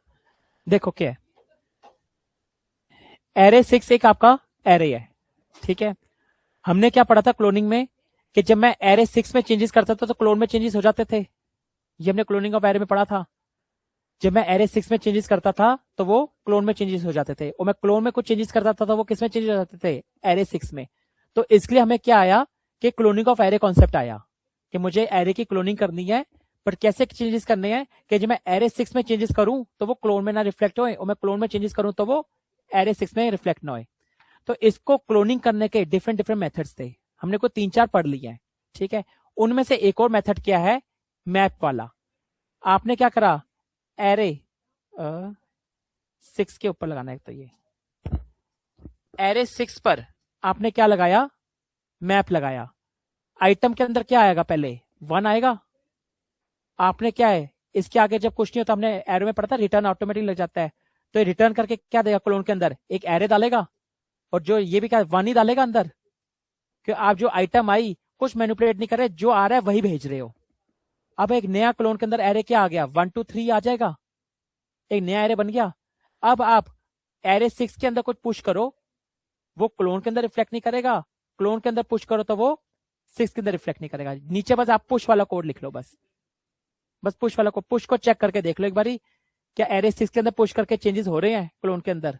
देखो क्या है, एरे 6 एक आपका एरे है, ठीक है। हमने क्या पढ़ा था क्लोनिंग में, कि जब मैं एरे 6 में चेंजेस करता था तो क्लोन में चेंजेस हो जाते थे, ये हमने क्लोनिंग ऑफ एरे में पढ़ा था। जब मैं एरे 6 में चेंजेस करता था तो वो क्लोन में चेंजेस हो जाते थे, और मैं क्लोन में कुछ चेंजेस करता था तो वो किस में चेंजेस हो जाते थे, एरे 6 में। तो इसलिए हमें क्या आया, कि क्लोनिंग ऑफ एरे कॉन्सेप्ट आया, कि मुझे एरे की क्लोनिंग करनी है, पर कैसे चेंजेस करने हैं, कि जब मैं एरे 6 में चेंजेस करूं तो वो क्लोन में ना रिफ्लेक्ट हो, और मैं क्लोन में चेंजेस करूं तो वो एरे 6 में रिफ्लेक्ट ना हो। तो इसको क्लोनिंग करने के डिफरेंट डिफरेंट मेथड्स थे, हमने को 3-4 पढ़ लिए हैं, ठीक है। उनमें से एक और मेथड क्या है, मैप वाला। आपने क्या करा, एरे 6 के ऊपर लगाना है। तो ये एरे 6 पर आपने क्या लगाया, मैप लगाया। आइटम के अंदर क्या आएगा, पहले 1 आएगा। आपने क्या है, इसके आगे जब कुछ नहीं होता, हमने एरो में पढ़ा था रिटर्न ऑटोमेटिक लग जाता है, तो ये रिटर्न करके क्या देगा, क्लोन के अंदर एक एरे डालेगा, और जो ये भी क्या 1 ही डालेगा अंदर, कि आप जो आइटम आई कुछ मैनिपुलेट नहीं कर रहे, जो आ रहा है वही भेज रहे हो। अब एक नया क्लोन के अंदर एरे क्या आ गया, 1 2 3 आ जाएगा, एक नया एरे बन गया। अब आप एरे 6 के अंदर कुछ पुश करो, वो क्लोन के अंदर रिफ्लेक्ट नहीं करेगा, क्लोन के अंदर पुश करो तो वो 6 के अंदर रिफ्लेक्ट नहीं करेगा। नीचे बस आप पुश वाला कोड लिख लो, बस पुश वाला कोड, पुश को चेक करके देख लो एक बारी, क्या एरे 6 के अंदर पुश करके चेंजेस हो रहे हैं क्लोन के अंदर।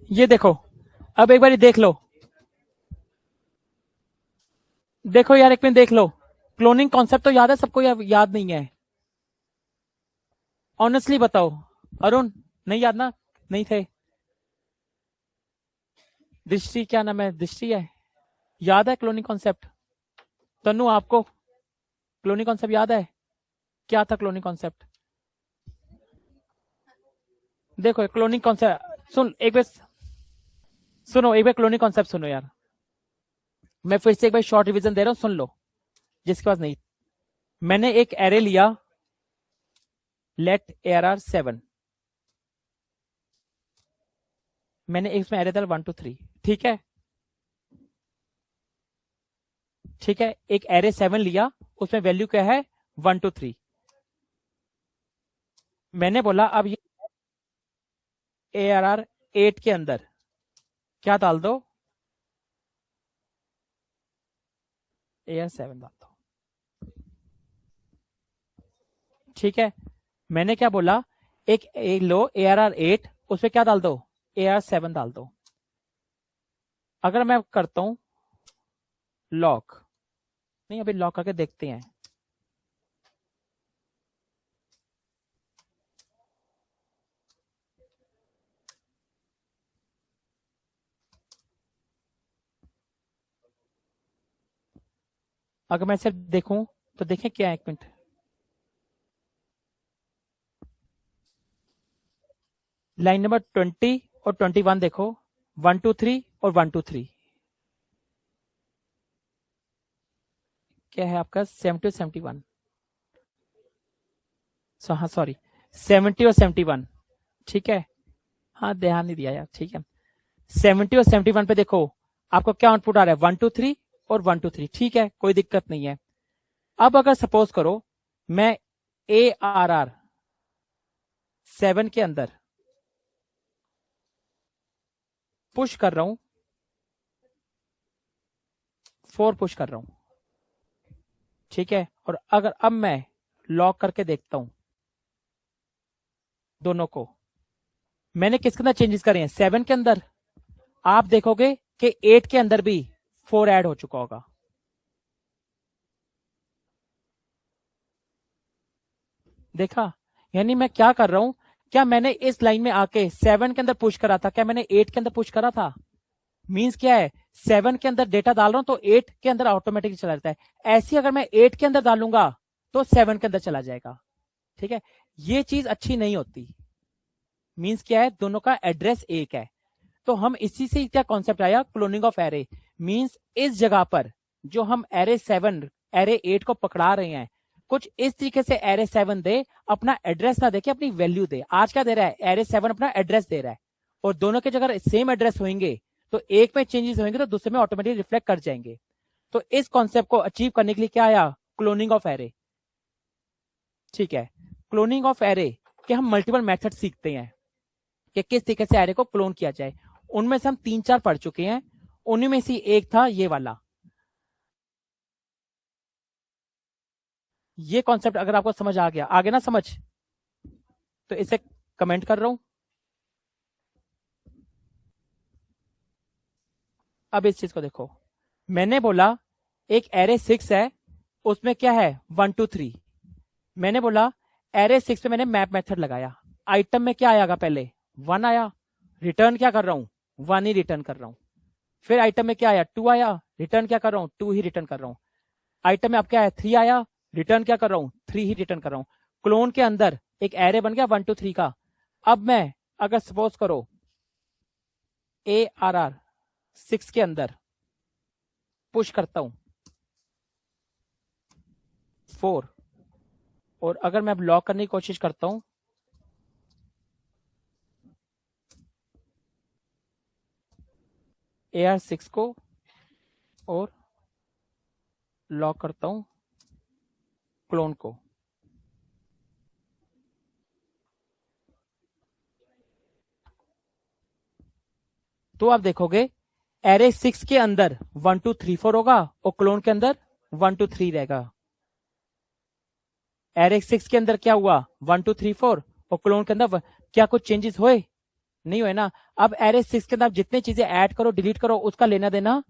ये देखो, अब एक बार देख लो, देखो यार एक मिनट देख लो, क्लोनिंग कॉन्सेप्ट तो याद है सबको या याद नहीं है? ऑनेस्टली बताओ अरुण, नहीं याद ना? नहीं थे? दृष्टि, क्या नाम है, दृष्टि है, याद है क्लोनिंग कॉन्सेप्ट? तनु आपको क्लोनिंग कॉन्सेप्ट याद है? क्या था क्लोनिंग कॉन्सेप्ट? देखो क्लोनिंग कॉन्सेप्ट सुन एक बार, सुनो एक बार क्लोनिंग कॉन्सेप्ट सुनो यार, मैं फिर से एक बार शॉर्ट रिवीजन दे रहा हूं, सुन लो जिसके पास नहीं। मैंने एक एरे लिया, लेट ARR 7, मैंने इसमें एरे डाला 1 2 3, ठीक है, ठीक है। एक एरे 7 लिया, उसमें वैल्यू क्या है, 1 2 3। मैंने बोला अब ये ARR 8 के अंदर क्या डाल दो, ARR 7 डाल दो, ठीक है। मैंने क्या बोला, एक लो ARR 8, उसमें क्या डाल दो, ARR 7 डाल दो। अगर मैं करता हूं लॉक, नहीं अभी लॉक करके देखते हैं, अगर मैं सिर्फ देखूं तो देखें क्या है, एक मिनट, लाइन नंबर 20 और 21 देखो, 1 2 3 और 1 2 3, क्या है आपका 70 71, हाँ सॉरी 70 और 71, ठीक है, हाँ ध्यान नहीं दिया यार, ठीक है। 70 और 71 पे देखो आपको क्या आउटपुट आ रहा है, 1 2 3 और 1 2 3, ठीक है, कोई दिक्कत नहीं है। अब अगर सपोज करो मैं ARR 7 के अंदर पुश कर रहा हूं, 4 पुश कर रहा हूं, ठीक है, और अगर अब मैं लॉक करके देखता हूं दोनों को, मैंने किसके अंदर चेंजेस करे हैं, 7 के अंदर, आप देखोगे कि 8 के अंदर भी 4 ऐड हो चुका होगा। देखा, यानी मैं क्या कर रहा हूं, क्या मैंने इस लाइन में आके 7 के अंदर पुश करा था, क्या मैंने 8 के अंदर पुश करा था? मींस क्या है, 7 के अंदर डेटा डाल रहा हूं तो 8 के अंदर ऑटोमेटिकली चला जाता है। ऐसे अगर मैं 8 के अंदर डालूंगा तो 7 के अंदर चला जाएगा, ठीक है। ये चीज अच्छी नहीं होती। मींस क्या है, दोनों का एड्रेस एक है। तो हम इसी से क्या कॉन्सेप्ट आया, क्लोनिंग ऑफ एरे। मींस इस जगह पर जो हम एरे 7 एरे 8 को पकड़ा रहे हैं, कुछ इस तरीके से एरे 7 दे, अपना एड्रेस ना देके अपनी वैल्यू दे। आज क्या दे रहा है, एरे 7 अपना एड्रेस दे रहा है, और दोनों के अगर सेम एड्रेस होंगे तो एक में चेंजेस होंगे तो दूसरे में ऑटोमेटिक रिफ्लेक्ट कर जाएंगे। तो इस कॉन्सेप्ट को अचीव करने के लिए क्या आया, क्लोनिंग ऑफ एरे। ठीक है, क्लोनिंग ऑफ एरे के हम मल्टीपल मेथड सीखते हैं कि किस तरीके से एरे को क्लोन किया जाए। उनमें से हम 3-4 पढ़ चुके हैं, उन्हीं में से एक था ये वाला। ये कॉन्सेप्ट अगर आपको समझ आ गया, आगे ना समझ, तो इसे कमेंट कर रहा हूं। अब इस चीज को देखो, मैंने बोला एक एरे 6 है, उसमें क्या है 1 2 3। मैंने बोला एरे 6 पे मैंने मैप मेथड लगाया, आइटम में क्या आएगा, पहले 1 आया, रिटर्न क्या कर रहा हूं, 1 ही रिटर्न कर रहा हूं। फिर आइटम में क्या आया, 2 आया, रिटर्न क्या कर रहा हूं, 2 ही रिटर्न कर रहा हूं। आइटम में अब क्या है, 3 आया, रिटर्न क्या कर रहा हूं, 3 ही रिटर्न कर रहा हूं। क्लोन के अंदर एक एरे बन गया 1 2 3 का। अब मैं अगर सपोज करो ARR 6 के अंदर पुश करता हूं 4, और अगर मैं ब्लॉक करने की कोशिश करता हूं AR6 को और लॉक करता हूं क्लोन को, तो आप देखोगे एरे 6 के अंदर 1 2 3 4 होगा और क्लोन के अंदर 1 2 3 रहेगा। एरे 6 के अंदर क्या हुआ 1 2 3 4 और क्लोन के अंदर क्या कुछ चेंजेस हुए, नहीं हुए ना। अब एरे 6 के अंदर आप जितनी चीजें ऐड करो डिलीट करो, उसका लेना देना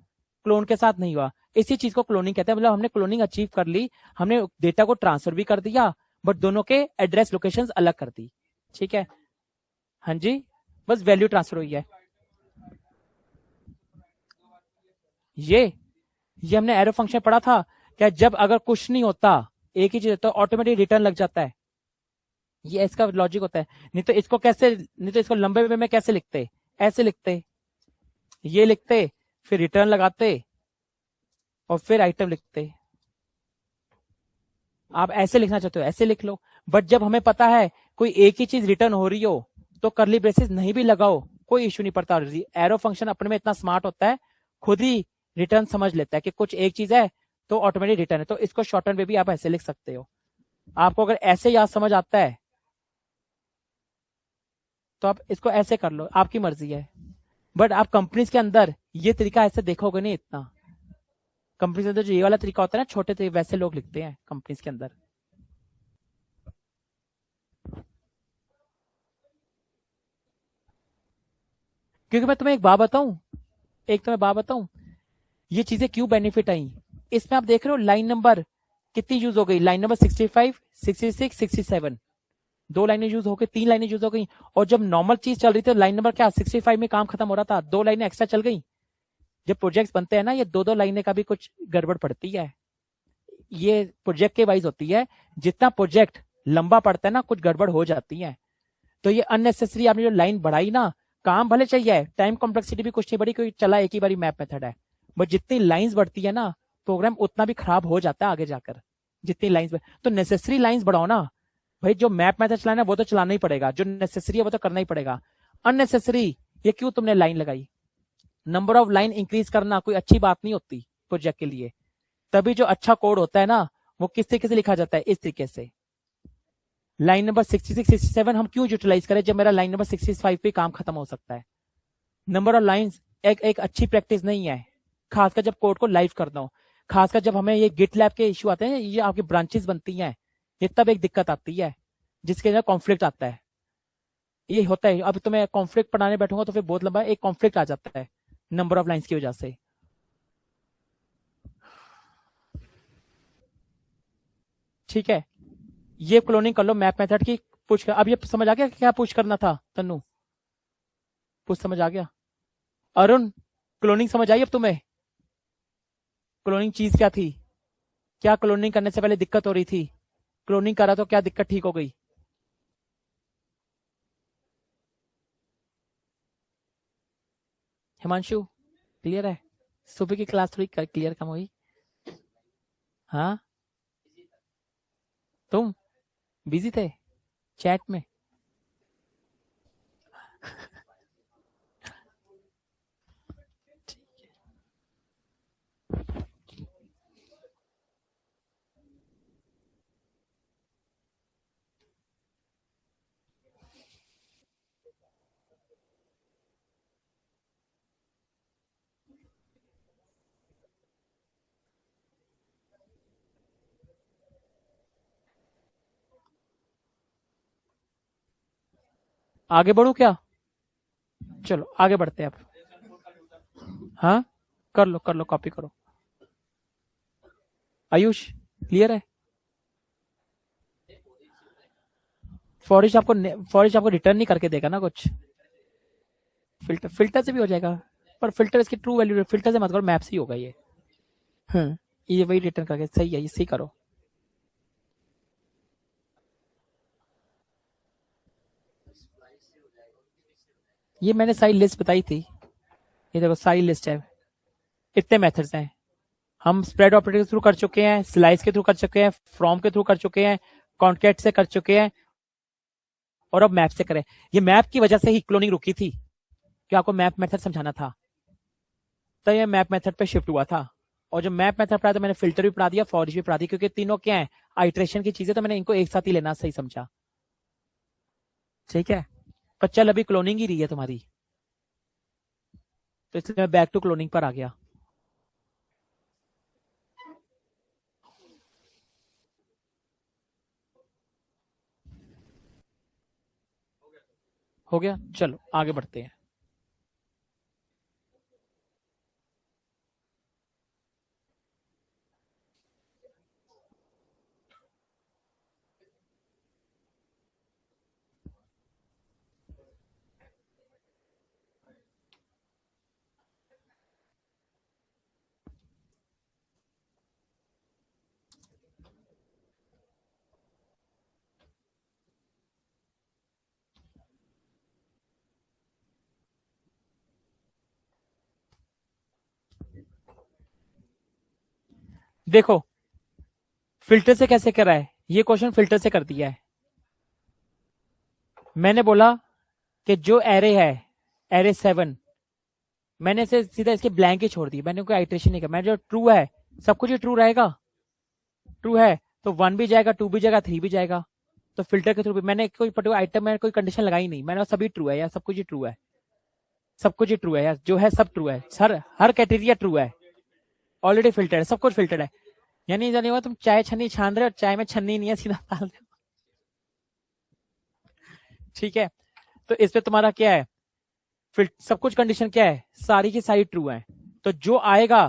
क्लोन के साथ नहीं हुआ। इसी चीज को क्लोनिंग कहते हैं। मतलब हमने क्लोनिंग अचीव कर ली, हमने डेटा को ट्रांसफर भी कर दिया, बट दोनों के एड्रेस लोकेशन अलग कर दी। ठीक है, हाँ जी, बस वैल्यू ट्रांसफर हुई है। ये हमने एरो फंक्शन पढ़ा था क्या, जब अगर कुछ नहीं होता एक ही चीज तो ऑटोमेटिक रिटर्न लग जाता है। ये इसका लॉजिक होता है। नहीं तो इसको कैसे, नहीं तो इसको लंबे वे में कैसे लिखते, ऐसे लिखते, ये लिखते फिर रिटर्न लगाते और फिर आइटम लिखते। आप ऐसे लिखना चाहते हो ऐसे लिख लो, बट जब हमें पता है कोई एक ही चीज रिटर्न हो रही हो तो करली ब्रेसेस नहीं भी लगाओ, कोई इश्यू नहीं पड़ता। एरो फंक्शन अपने में इतना स्मार्ट होता है, खुद ही रिटर्न समझ लेता है कि कुछ एक चीज है तो ऑटोमेटिक रिटर्न है। तो इसको शॉर्टन वे भी आप ऐसे लिख सकते हो। आपको अगर ऐसे याद समझ आता है तो आप इसको ऐसे कर लो, आपकी मर्जी है। बट आप कंपनीज के अंदर ये तरीका ऐसे देखोगे नहीं इतना। कंपनी के अंदर जो ये वाला तरीका होता है ना, छोटे तरीके वैसे लोग लिखते हैं कंपनीज के अंदर। क्योंकि मैं तुम्हें एक बात बताऊं, ये चीजें क्यों बेनिफिट आई। इसमें आप देख रहे हो लाइन नंबर कितनी यूज हो गई, लाइन नंबर 65 66 67, 2 लाइनें यूज हो गई, 3 लाइनें यूज हो गई। और जब नॉर्मल चीज चल रही थी लाइन नंबर क्या 65 में काम खत्म हो रहा था, 2 लाइनें एक्स्ट्रा चल गई। जब प्रोजेक्ट्स बनते हैं ना, ये 2-2 लाइनें का भी कुछ गड़बड़ पड़ती है। ये प्रोजेक्ट के वाइज होती है, जितना प्रोजेक्ट लंबा पड़ता है ना कुछ गड़बड़ हो जाती है। तो ये अननेसेसरी आपने जो लाइन बढ़ाई ना, काम भले चाहिए, टाइम कॉम्प्लेक्सिटी भी कुछ नहीं बढ़ी, कोई चला एक ही बारी मैप मेथड है, बट जितनी लाइंस बढ़ती है ना प्रोग्राम उतना भी खराब हो जाता है आगे जाकर। जितनी लाइंस, तो नेसेसरी लाइंस बढ़ाओ ना भाई। जो मैप मेथड चलाना है वो तो चलाना ही पड़ेगा, जो नेसेसरी है वो तो करना ही पड़ेगा। अननेसेसरी ये क्यों तुमने लाइन लगाई। नंबर ऑफ लाइन इंक्रीज करना कोई अच्छी बात नहीं होती प्रोजेक्ट के लिए। तभी जो अच्छा कोड होता है ना वो किस तरीके से लिखा जाता है, इस तरीके से। लाइन नंबर 66 67 हम क्यों यूटिलाइज करें जब मेरा लाइन नंबर 65 पे काम खत्म हो सकता है। नंबर ऑफ लाइंस एक अच्छी प्रैक्टिस नहीं है, खासकर जब कोड को लाइव करना हो। खासकर जब हमें ये गिट लैब के इश्यू आते हैं, ये आपकी ब्रांचेस बनती हैं, ये तब एक दिक्कत आती है जिसके अंदर कॉन्फ्लिक्ट आता है। ये होता है, अब तो मैं कॉन्फ्लिक्ट पढ़ाने बैठूंगा तो फिर बहुत लंबा एक कॉन्फ्लिक्ट आ जाता है नंबर ऑफ लाइंस की वजह से। ठीक है, ये क्लोनिंग कर लो मैप मेथड की, पुश कर। अब ये समझ आ गया क्या पुश करना था तन्नू, पुश समझ आ गया। अरुण क्लोनिंग समझ आई अब तुम्हें, क्लोनिंग चीज क्या थी, क्या क्लोनिंग करने से पहले दिक्कत हो रही थी, क्लोनिंग करा तो क्या दिक्कत ठीक हो गई। हिमांशु क्लियर है? सुबह की क्लास थोड़ी क्लियर कम हुई। हाँ तुम बिजी थे चैट में। आगे बढ़ू क्या? चलो आगे बढ़ते हैं अब। हाँ कर लो कॉपी करो। आयुष क्लियर है? फॉरिश आपको रिटर्न नहीं करके देगा ना कुछ। फिल्टर से भी हो जाएगा, पर फिल्टर इसकी ट्रू वैल्यू फिल्टर से मत करो, मैप से ही होगा ये। ये वही रिटर्न करके सही है, ये सही करो। ये मैंने सारी लिस्ट बताई थी, ये देखो सारी लिस्ट है। इतने मेथड्स हैं। हम स्प्रेड ऑपरेटर के थ्रू कर चुके हैं, स्लाइस के थ्रू कर चुके हैं, फ्रॉम के थ्रू कर चुके हैं, कॉन्केट से कर चुके हैं, और अब मैप से करें। ये मैप की वजह से ही क्लोनिंग रुकी थी, कि आपको मैप मेथड समझाना था, तो ये मैप मेथड पे शिफ्ट हुआ था। और जब मैप मेथड पढ़ा तो मैंने फिल्टर भी पढ़ा दिया, फॉरिश भी पढ़ा दिया, क्योंकि तीनों क्या है, आइट्रेशन की चीजें, तो मैंने इनको एक साथ ही लेना सही समझा। ठीक है, पर चल अभी क्लोनिंग ही रही है तुम्हारी, तो इसलिए मैं बैक टू क्लोनिंग पर आ गया। हो गया, चलो आगे बढ़ते हैं। देखो फिल्टर से कैसे करा है, ये क्वेश्चन फिल्टर से कर दिया है। मैंने बोला कि जो एरे है, एरे 7, मैंने इसे सीधा इसके ब्लैंक ही छोड़ दी, मैंने कोई आइट्रेशन नहीं किया। मैंने जो ट्रू है, सब कुछ ही ट्रू रहेगा। ट्रू है तो 1 भी जाएगा, 2 भी जाएगा, 3 भी जाएगा। तो फिल्टर के थ्रू भी मैंने कोई पर्टिकुलर आइटम में कोई कंडीशन लगाई नहीं, मैंने सभी ट्रू है यार, सब कुछ ही ट्रू है, सब कुछ ही ट्रू है यार, जो है सब ट्रू है, हर क्राइटेरिया ट्रू है, ऑलरेडी फिल्टर है, सब कुछ फिल्टर है। यानी जाने हुआ तुम चाय छन्नी छान रहे हो, चाय में छन्नी नहीं है, सीधा डाल दो। ठीक है, तो इस पे तुम्हारा क्या है, फिर सब कुछ कंडीशन क्या है, सारी की सारी ट्रू है। तो जो आएगा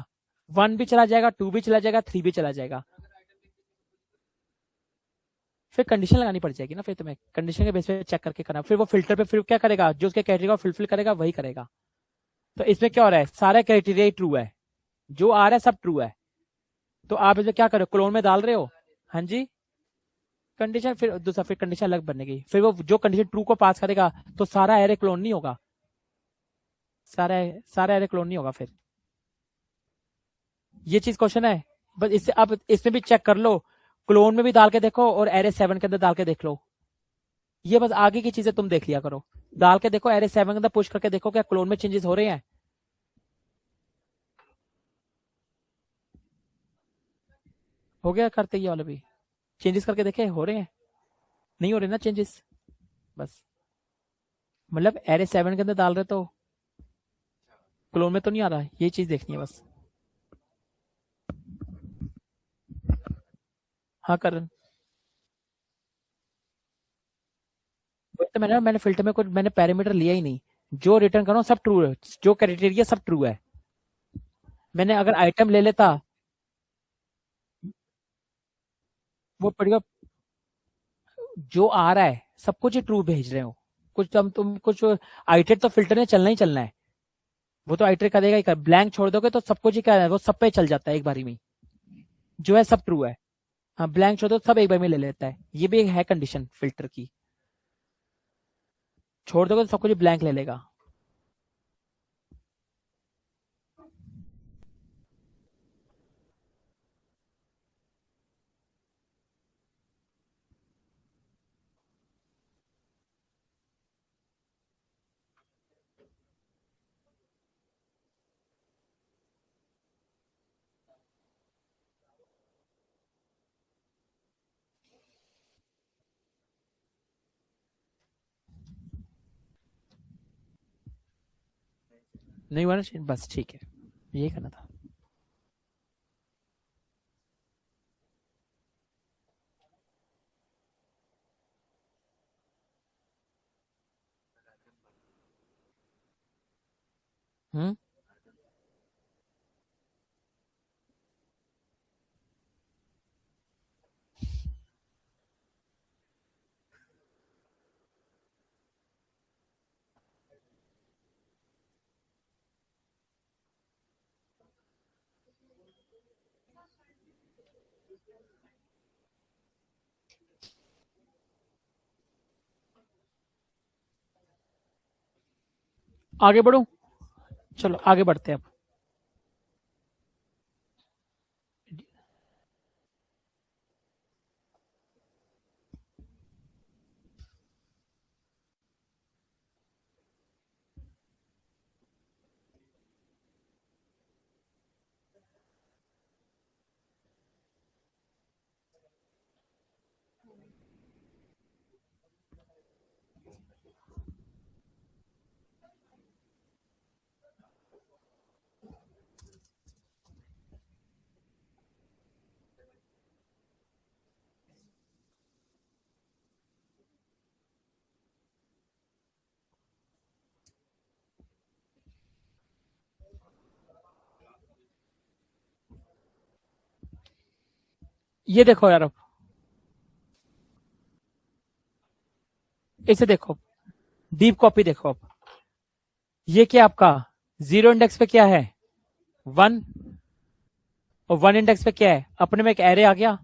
1 भी चला जाएगा, 2 भी चला जाएगा, 3 भी चला जाएगा। फिर कंडीशन लगानी पड़ जाएगी ना, फिर तुम्हें कंडीशन के बेस पे चेक करके करना, फिर वो फिल्टर पे फिर क्या करेगा, जो उसके क्राइटेरिया को फुलफिल करेगा वही करेगा। तो इसमें क्या हो रहा है, सारे क्राइटेरिया ही ट्रू है, जो आ रहा है सब ट्रू है। तो आप इसमें क्या करो, क्लोन में डाल रहे हो, हाँ जी, कंडीशन फिर दूसरा, फिर कंडीशन अलग बनेगी, फिर वो जो कंडीशन ट्रू को पास करेगा तो सारा एरे क्लोन नहीं होगा, सारा सारा एरे क्लोन नहीं होगा फिर। ये चीज क्वेश्चन है, बस इससे अब इसमें भी चेक कर लो, क्लोन में भी डाल के देखो और एरे 7 के अंदर डाल के देख लो। ये बस आगे की चीजें तुम देख लिया करो, डाल के देखो एरे 7 के अंदर पुश करके देखो क्या क्लोन में चेंजेस हो रहे हैं। हो गया करते ये वाला भी, चेंजेस करके देखे हो रहे हैं, नहीं हो रहे ना चेंजेस, बस मतलब एरे 7 के अंदर डाल रहे तो क्लोन में तो नहीं आ रहा, ये चीज देखनी है बस। हाँ करण, तो मैंने फिल्टर में कुछ मैंने पैरामीटर लिया ही नहीं, जो रिटर्न करो सब ट्रू है, जो क्राइटेरिया सब ट्रू है। मैंने अगर आइटम ले लेता, वो पड़ेगा, जो आ रहा है सब कुछ ही ट्रू भेज रहे हो, कुछ तुम कुछ आइटेट तो फिल्टर ने चलना ही चलना है, वो तो आइटेट करेगा ही कर, ब्लैंक छोड़ दोगे तो सब कुछ ही क्या है, वो सब पे चल जाता है एक बारी में, जो है सब ट्रू है। हाँ ब्लैंक छोड़ दो सब एक बार में ले लेता है, ये भी एक है कंडीशन फिल्टर की, छोड़ दोगे तो सब कुछ ब्लैंक ले लेगा। नहीं हुआ ना, बस ठीक है, ये करना था। हम्म। आगे बढ़ू, चलो आगे बढ़ते हैं अब। ये देखो यार, अब इसे देखो, डीप कॉपी देखो अब। ये क्या आपका जीरो इंडेक्स पे क्या है, 1, और 1 इंडेक्स पे क्या है, अपने में एक एरे आ गया,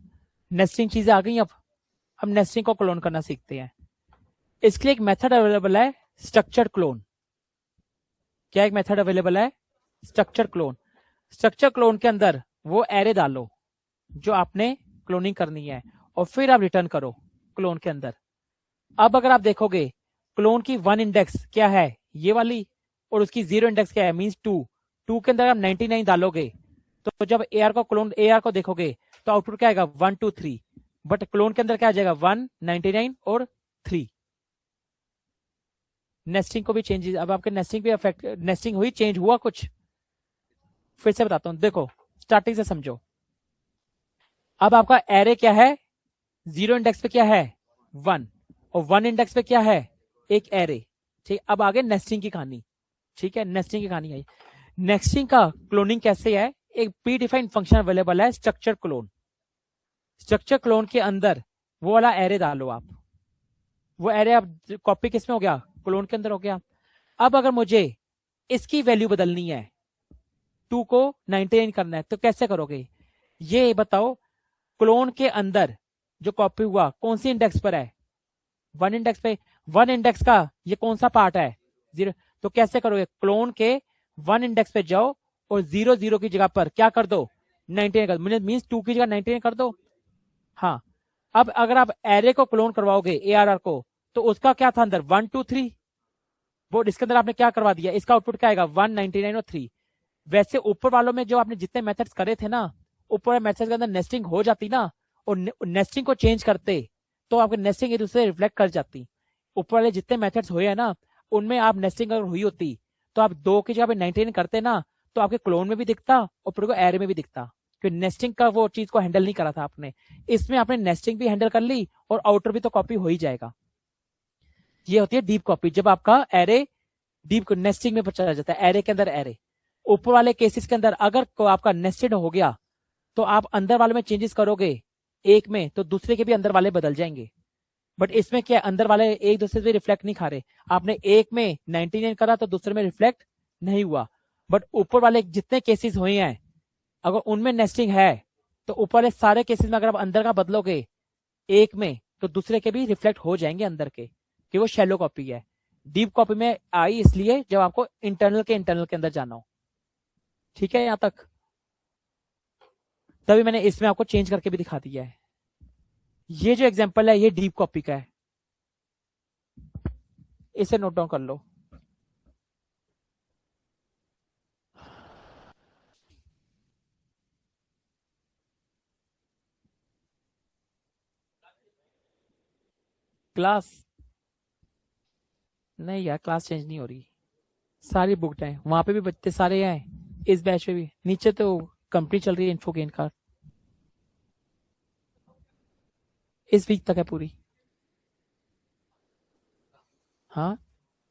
नेस्टिंग चीजें आ गई। अब नेस्टिंग को क्लोन करना सीखते हैं। इसके लिए एक मेथड अवेलेबल है, स्ट्रक्चर क्लोन। क्या एक मेथड अवेलेबल है, स्ट्रक्चर क्लोन। स्ट्रक्चर क्लोन के अंदर वो एरे डालो जो आपने क्लोनिंग करनी है, और फिर आप रिटर्न करो क्लोन के अंदर। अब अगर आप देखोगे, क्लोन की 1 इंडेक्स क्या है, ये वाली, और उसकी 0 इंडेक्स क्या है, मींस 2। 2 के अंदर आप 99 डालोगे, तो जब एआर को देखोगे तो आउटपुट क्या आएगा, 1 2 3। बट क्लोन के अंदर क्या आ जाएगा, 1 99 और 3। नेस्टिंग को भी चेंज, अब आपके नेस्टिंग भी अफेक्ट, नेस्टिंग हुई, चेंज हुआ कुछ। फिर से बताता हूं, देखो स्टार्टिंग से समझो। अब आपका एरे क्या है, 0 इंडेक्स पे क्या है, 1, और 1 इंडेक्स पे क्या है, एक एरे। ठीक, अब आगे नेस्टिंग की कहानी। ठीक है, नेस्टिंग की कहानी आई। नेस्टिंग का क्लोनिंग कैसे है, एक प्री डिफाइंड फंक्शन अवेलेबल है, स्ट्रक्चर क्लोन। स्ट्रक्चर क्लोन के अंदर वो वाला एरे डालो आप। वो एरे आप कॉपी किस में हो गया, क्लोन के अंदर हो गया। अब अगर मुझे इसकी वैल्यू बदलनी है, 2 को 99 करना है, तो कैसे करोगे, ये बताओ। क्लोन के अंदर जो कॉपी हुआ कौन सी इंडेक्स पर है, 1 इंडेक्स पे। 1 इंडेक्स का ये कौन सा पार्ट है, 0। तो कैसे करोगे, क्लोन के 1 इंडेक्स पे जाओ और 0 0 की जगह पर क्या कर दो, 99 कर दो, मीन्स 2 की जगह 99 कर दो। हाँ, अब अगर आप एरे को क्लोन करवाओगे, एआरआर को, तो उसका क्या था अंदर, 1 2 3। वो इसके अंदर आपने क्या करवा दिया, इसका आउटपुट क्या आएगा, 1 99 और 3। वैसे ऊपर वालों में जो आपने जितने मेथड्स करे थे ना, ऊपर मेथड्स के अंदर नेस्टिंग हो जाती ना, और नेस्टिंग को चेंज करते, तो आपके नेस्टिंग एक दूसरे रिफ्लेक्ट कर जाती। ऊपर वाले जितने मेथड्स हुए हैं ना, उनमें आप नेस्टिंग अगर हुई होती, तो आप 2 की जगह पे 99 करते ना, तो आपके क्लोन में भी दिखता और पूरे को एरे में भी दिखता, क्योंकि नेस्टिंग का वो चीज को हैंडल नहीं करा था आपने। इसमें आपने नेस्टिंग भी हैंडल कर ली और आउटर भी तो कॉपी हो ही जाएगा। ये होती है डीप कॉपी, जब आपका एरे डीप नेस्टिंग में चला जाता है, एरे के अंदर एरे। ऊपर वाले केसेस के अंदर अगर आपका नेस्टेड हो गया, तो आप अंदर वाले में चेंजेस करोगे एक में, तो दूसरे के भी अंदर वाले बदल जाएंगे। बट इसमें क्या, अंदर वाले एक दूसरे से रिफ्लेक्ट नहीं खा रहे। आपने एक में 99 करा तो दूसरे में रिफ्लेक्ट नहीं हुआ। बट ऊपर वाले जितने केसेस हुए हैं, अगर उनमें नेस्टिंग है, तो ऊपर वाले सारे केसेस में अगर आप अंदर का बदलोगे एक में, तो दूसरे के भी रिफ्लेक्ट हो जाएंगे अंदर के, कि वो शैलो कॉपी है। डीप कॉपी में आई इसलिए जब आपको इंटरनल के अंदर जाना हो। ठीक है यहां तक, तभी मैंने इसमें आपको चेंज करके भी दिखा दिया है। ये जो एग्जांपल है, ये डीप कॉपी का है, इसे नोट डाउन कर लो। क्लास, नहीं यार क्लास चेंज नहीं हो रही, सारी बुकड है, वहां पे भी बच्चे सारे हैं, इस बैच में भी। नीचे तो कंपनी चल रही है इन्फोगेन का, इस वीक तक है पूरी। हाँ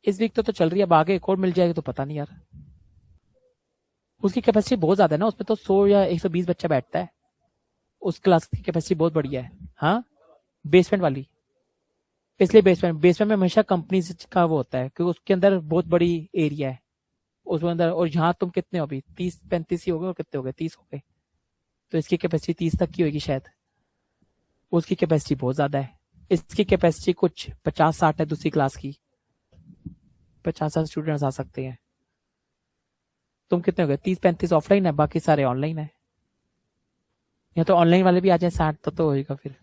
इस वीक तो चल रही है, अब आगे एक और मिल जाएगी तो पता नहीं यार। उसकी कैपेसिटी बहुत ज्यादा है ना, उसमें तो 100 या 120 बच्चा बैठता है, उस क्लास की कैपेसिटी बहुत बढ़िया है। हाँ बेसमेंट वाली, इसलिए बेसमेंट बेसमेंट में हमेशा कंपनी का वो होता है, क्योंकि उसके अंदर बहुत बड़ी एरिया है उसके अंदर। और यहाँ तुम कितने हो अभी, 30-35 ही हो गए, और कितने हो गए, 30 हो गए, तो इसकी कैपेसिटी 30 तक की होगी शायद। उसकी कैपेसिटी बहुत ज्यादा है, इसकी कैपेसिटी कुछ 50-60 है दूसरी क्लास की, 50-60 स्टूडेंट्स आ सकते हैं। तुम कितने हो गए, 30-35 ऑफलाइन है, बाकी सारे ऑनलाइन है। या तो ऑनलाइन वाले भी आ जाए 60 तो होगा फिर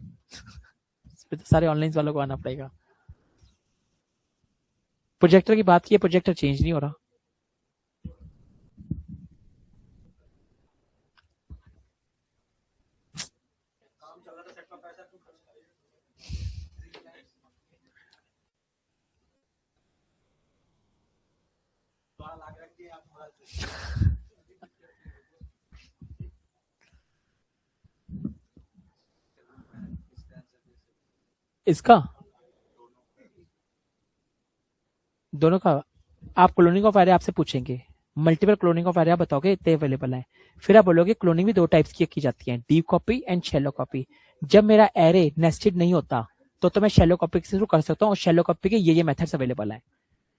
फिर तो सारे ऑनलाइन वालों को आना पड़ेगा। प्रोजेक्टर की बात की है, प्रोजेक्टर चेंज नहीं हो रहा। इसका दोनों का आप क्लोनिंग ऑफ एरे आपसे पूछेंगे, मल्टीपल क्लोनिंग ऑफ एरे आप बताओगे इतने अवेलेबल है, फिर आप बोलोगे क्लोनिंग भी 2 टाइप्स की जाती है, deep copy and shallow copy. जब मेरा एरे नेस्टेड नहीं होता तो मैं शैलो कॉपी से शुरू कर सकता हूँ, और शैलो कॉपी के ये मेथड्स अवेलेबल है।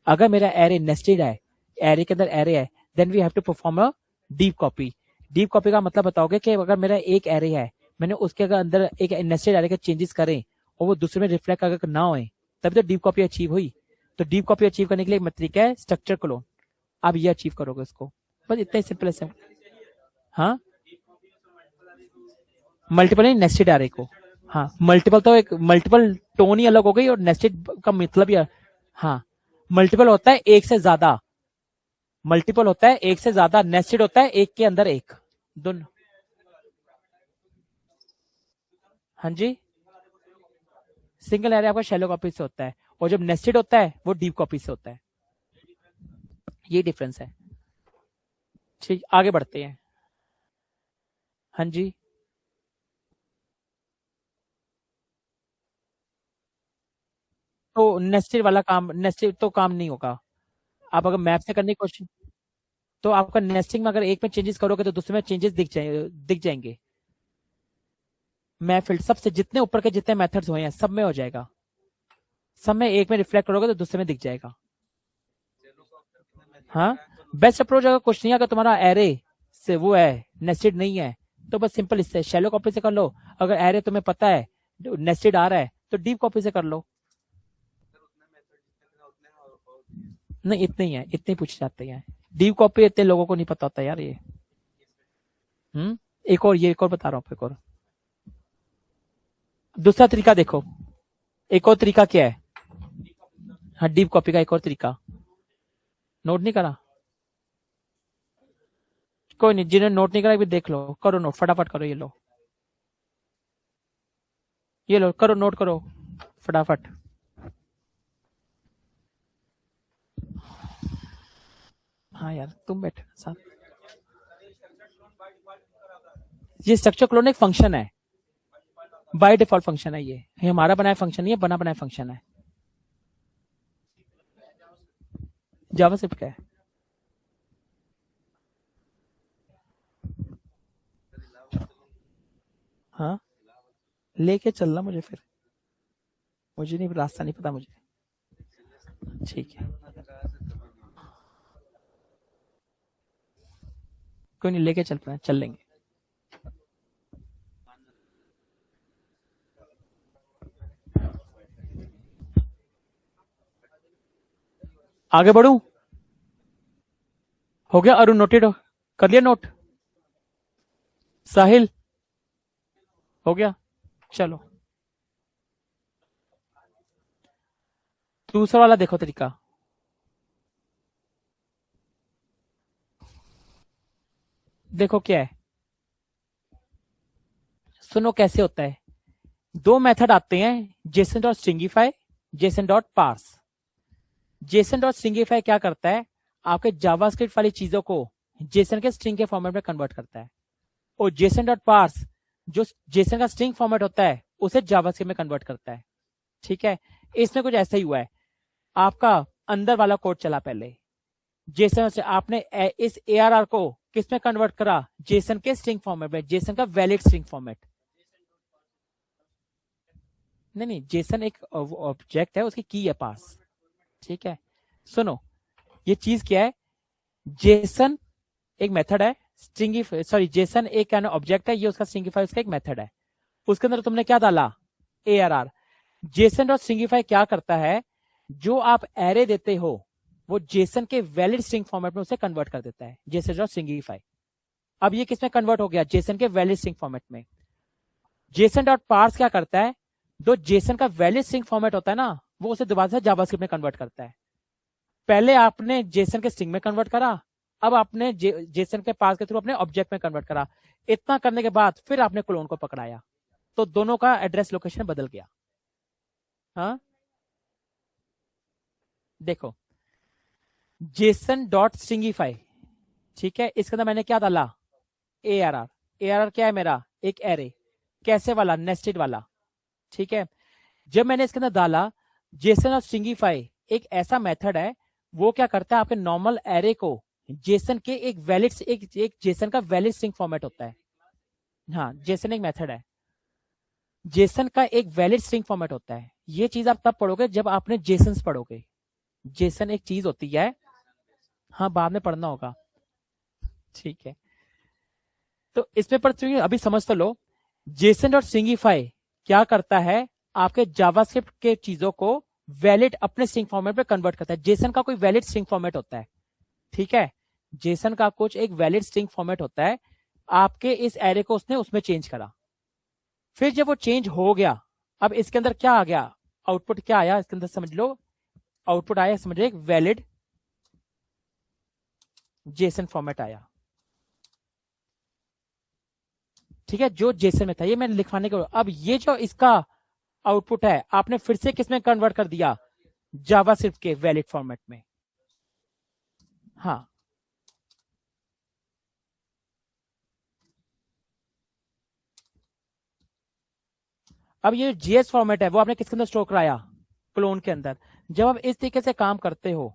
अगर मेरा एरे नेस्टेड है, एरे के अंदर एरे है, then we have to perform a deep copy. Deep copy का मतलब बताओगे कि अगर मेरा एक एरे है, मैंने उसके अगर अंदर एक नेस्टेड एरे के चेंजेस करें और वो दूसरे में रिफ्लेक्ट अगर ना होए, तभी तो डीप कॉपी अचीव हुई। तो डीप कॉपी अचीव करने के लिए एक तरीका है स्ट्रक्चर क्लोन, आप ये अचीव करोगे उसको, बस इतना ही सिंपल है। हाँ मल्टीपल नहीं, नेस्टेड एरे को। हाँ मल्टीपल तो एक मल्टीपल टोन ही अलग हो गई, और नेस्टेड का मतलब ही। हाँ मल्टीपल होता है एक से ज्यादा, मल्टीपल होता है एक से ज्यादा, नेस्टेड होता है एक के अंदर एक, दोनों। हाँ जी, सिंगल एरे आपका शैलो कॉपी से होता है, और जब नेस्टेड होता है वो डीप कॉपी से होता है, ये डिफरेंस है। ठीक आगे बढ़ते हैं। हाँ जी, तो नेस्टेड वाला काम, नेस्टेड तो काम नहीं होगा। आप अगर मैप से करने की कोशिश, तो आपका नेस्टिंग में अगर एक में चेंजेस करोगे तो दूसरे में चेंजेस दिख जाएंगे। मैप फील्ड सबसे जितने ऊपर के जितने मेथड्स हुए हैं सब में हो जाएगा, सब में एक में रिफ्लेक्ट करोगे तो दूसरे में दिख जाएगा। हाँ बेस्ट अप्रोच अगर कुछ नहीं, अगर तुम्हारा एरे से वो है नेस्टेड नहीं है, तो बस सिंपल इससे शैलो कॉपी से कर लो। अगर एरे तुम्हें पता है नेस्टेड आ रहा है तो डीप कॉपी से कर लो। नहीं इतने ही है, इतने पूछे जाते हैं, डीप कॉपी इतने लोगों को नहीं पता होता यार ये। एक और, ये एक और बता रहा हूँ, एक और दूसरा तरीका देखो। एक और तरीका क्या है, हाँ डीप कॉपी का एक और तरीका, नोट नहीं करा, कोई नहीं, जिन्हें नोट नहीं करा भी देख लो, करो नोट, फटाफट करो, ये लो, ये लो, करो नोट करो फटाफट। हाँ यार तुम बैठे साथ, ये स्ट्रक्चर क्लोन एक फंक्शन है, बाय डिफॉल्ट फंक्शन है, ये हमारा बनाया फंक्शन नहीं है, बना बनाया फंक्शन है, जावास्क्रिप्ट का है। हाँ लेके चलना मुझे, फिर मुझे नहीं, रास्ता नहीं पता मुझे। ठीक है कोई नहीं, लेके चल लेंगे। आगे बढ़ू, हो गया अरुण, नोटेड कर लिया नोट, साहिल हो गया, चलो दूसरा वाला देखो तरीका। देखो क्या है, सुनो कैसे होता है। 2 मेथड आते हैं, JSON dot stringify, JSON dot parse. JSON dot stringify क्या करता है, आपके जावास्क्रिप्ट वाली चीजों को जेसन के स्ट्रिंग के फॉर्मेट में कन्वर्ट करता है, और जेसन डॉट पार्स जो जेसन का स्ट्रिंग फॉर्मेट होता है उसे जावास्क्रिप्ट में कन्वर्ट करता है। ठीक है, इसमें कुछ ऐसा ही हुआ है, आपका अंदर वाला कोड चला पहले जेसन से, आपने इस ARR को किस में कन्वर्ट करा, जेसन के स्ट्रिंग फॉर्मेट में, जेसन का वैलिड स्ट्रिंग फॉर्मेट। नहीं, जेसन एक ऑब्जेक्ट है, उसकी की है पास। ठीक है, सुनो, ये चीज क्या है, जेसन एक मेथड है, स्ट्रिंगिफाई, सॉरी जेसन एक क्या ऑब्जेक्ट है, ये उसका स्ट्रिंगिफाई उसका एक मेथड है, उसके अंदर तुमने क्या डाला, ARR। जेसन डॉट स्ट्रिंगिफाई क्या करता है, जो आप एरे देते हो वो जेसन के वैलिड स्ट्रिंग फॉर्मेट में उसे कन्वर्ट कर देता है, जेसन डॉट स्ट्रिंगिफाई। अब ये किसमें कन्वर्ट हो गया, जेसन के वैलिड स्ट्रिंग फॉर्मेट में। जेसन डॉट पार्स क्या करता है, जो जेसन का वैलिड स्ट्रिंग फॉर्मेट होता है ना, वो उसे दोबारा से जावास्क्रिप्ट में कन्वर्ट करता है। पहले आपने जेसन के स्ट्रिंग में कन्वर्ट करा, अब आपने जेसन के पार्स के थ्रू अपने ऑब्जेक्ट में कन्वर्ट करा। इतना करने के बाद फिर आपने क्लोन को पकड़ाया, तो दोनों का एड्रेस लोकेशन बदल गया। हाँ देखो, जेसन डॉट स्ट्रिंगिफाई, ठीक है, इसके अंदर मैंने क्या डाला, ARR। ARR क्या है मेरा, एक एरे, कैसे वाला, नेस्टेड वाला। ठीक है, जब मैंने इसके अंदर डाला, जेसन और स्ट्रिंगिफाई एक ऐसा मेथड है, वो क्या करता है, आपके नॉर्मल एरे को जेसन के एक वैलिड एक जेसन का वैलिड स्ट्रिंग फॉर्मेट होता है। हाँ, जेसन एक मेथड है, जेसन का एक वैलिड स्ट्रिंग फॉर्मेट होता है। ये चीज आप तब पढ़ोगे जब आपने जेसन पढ़ोगे। जेसन एक चीज होती है, हाँ बाद में पढ़ना होगा। ठीक है, तो इसमें पर अभी समझ तो लो, जेसन डॉट स्ट्रिंगिफाई क्या करता है, आपके जावास्क्रिप्ट के चीजों को वैलिड अपने स्ट्रिंग फॉर्मेट में कन्वर्ट करता है। जेसन का कोई वैलिड स्ट्रिंग फॉर्मेट होता है, ठीक है, जेसन का कुछ एक वैलिड स्ट्रिंग फॉर्मेट होता है, आपके इस एरे को उसने उसमें चेंज करा। फिर जब वो चेंज हो गया, अब इसके अंदर क्या आ गया, आउटपुट क्या आया इसके अंदर, समझ लो आउटपुट आया, समझ लो एक वैलिड जेसन फॉर्मेट आया। ठीक है, जो जेसन में था, ये मैंने लिखवाने के, अब ये जो इसका आउटपुट है आपने फिर से किसमें कन्वर्ट कर दिया, जावास्क्रिप्ट के वैलिड फॉर्मेट में। हाँ अब ये जीएस फॉर्मेट है वो आपने किसके अंदर स्टोर कराया, क्लोन के अंदर। जब आप इस तरीके से काम करते हो,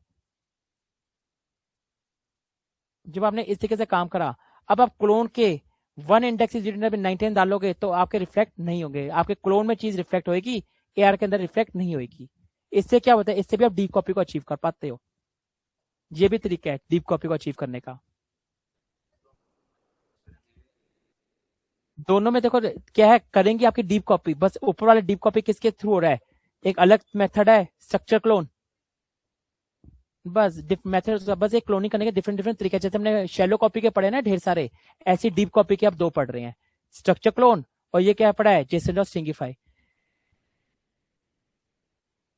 जब आपने इस तरीके से काम करा, अब आप क्लोन के 1 इंडेक्स 19 डालोगे तो आपके रिफ्लेक्ट नहीं होंगे, आपके क्लोन में चीज रिफ्लेक्ट होगी, AR के अंदर रिफ्लेक्ट नहीं होगी। इससे क्या होता है, इससे भी आप डीप कॉपी को अचीव कर पाते हो। ये भी तरीका है डीप कॉपी को अचीव करने का। दोनों में देखो क्या है, करेंगे आपकी डीप कॉपी, बस ऊपर वाले डीप कॉपी किसके थ्रू हो रहा है, एक अलग मेथड है स्ट्रक्चर क्लोन, बस मेथड, बस एक क्लोनिंग करने के डिफरेंट डिफरेंट तरीके, जैसे हमने शैलो कॉपी के पढ़े ना ढेर सारे, ऐसी डीप कॉपी के आप दो पढ़ रहे हैं, स्ट्रक्चर क्लोन और ये क्या पढ़ा है, जेसन डॉट स्ट्रिंगिफाई।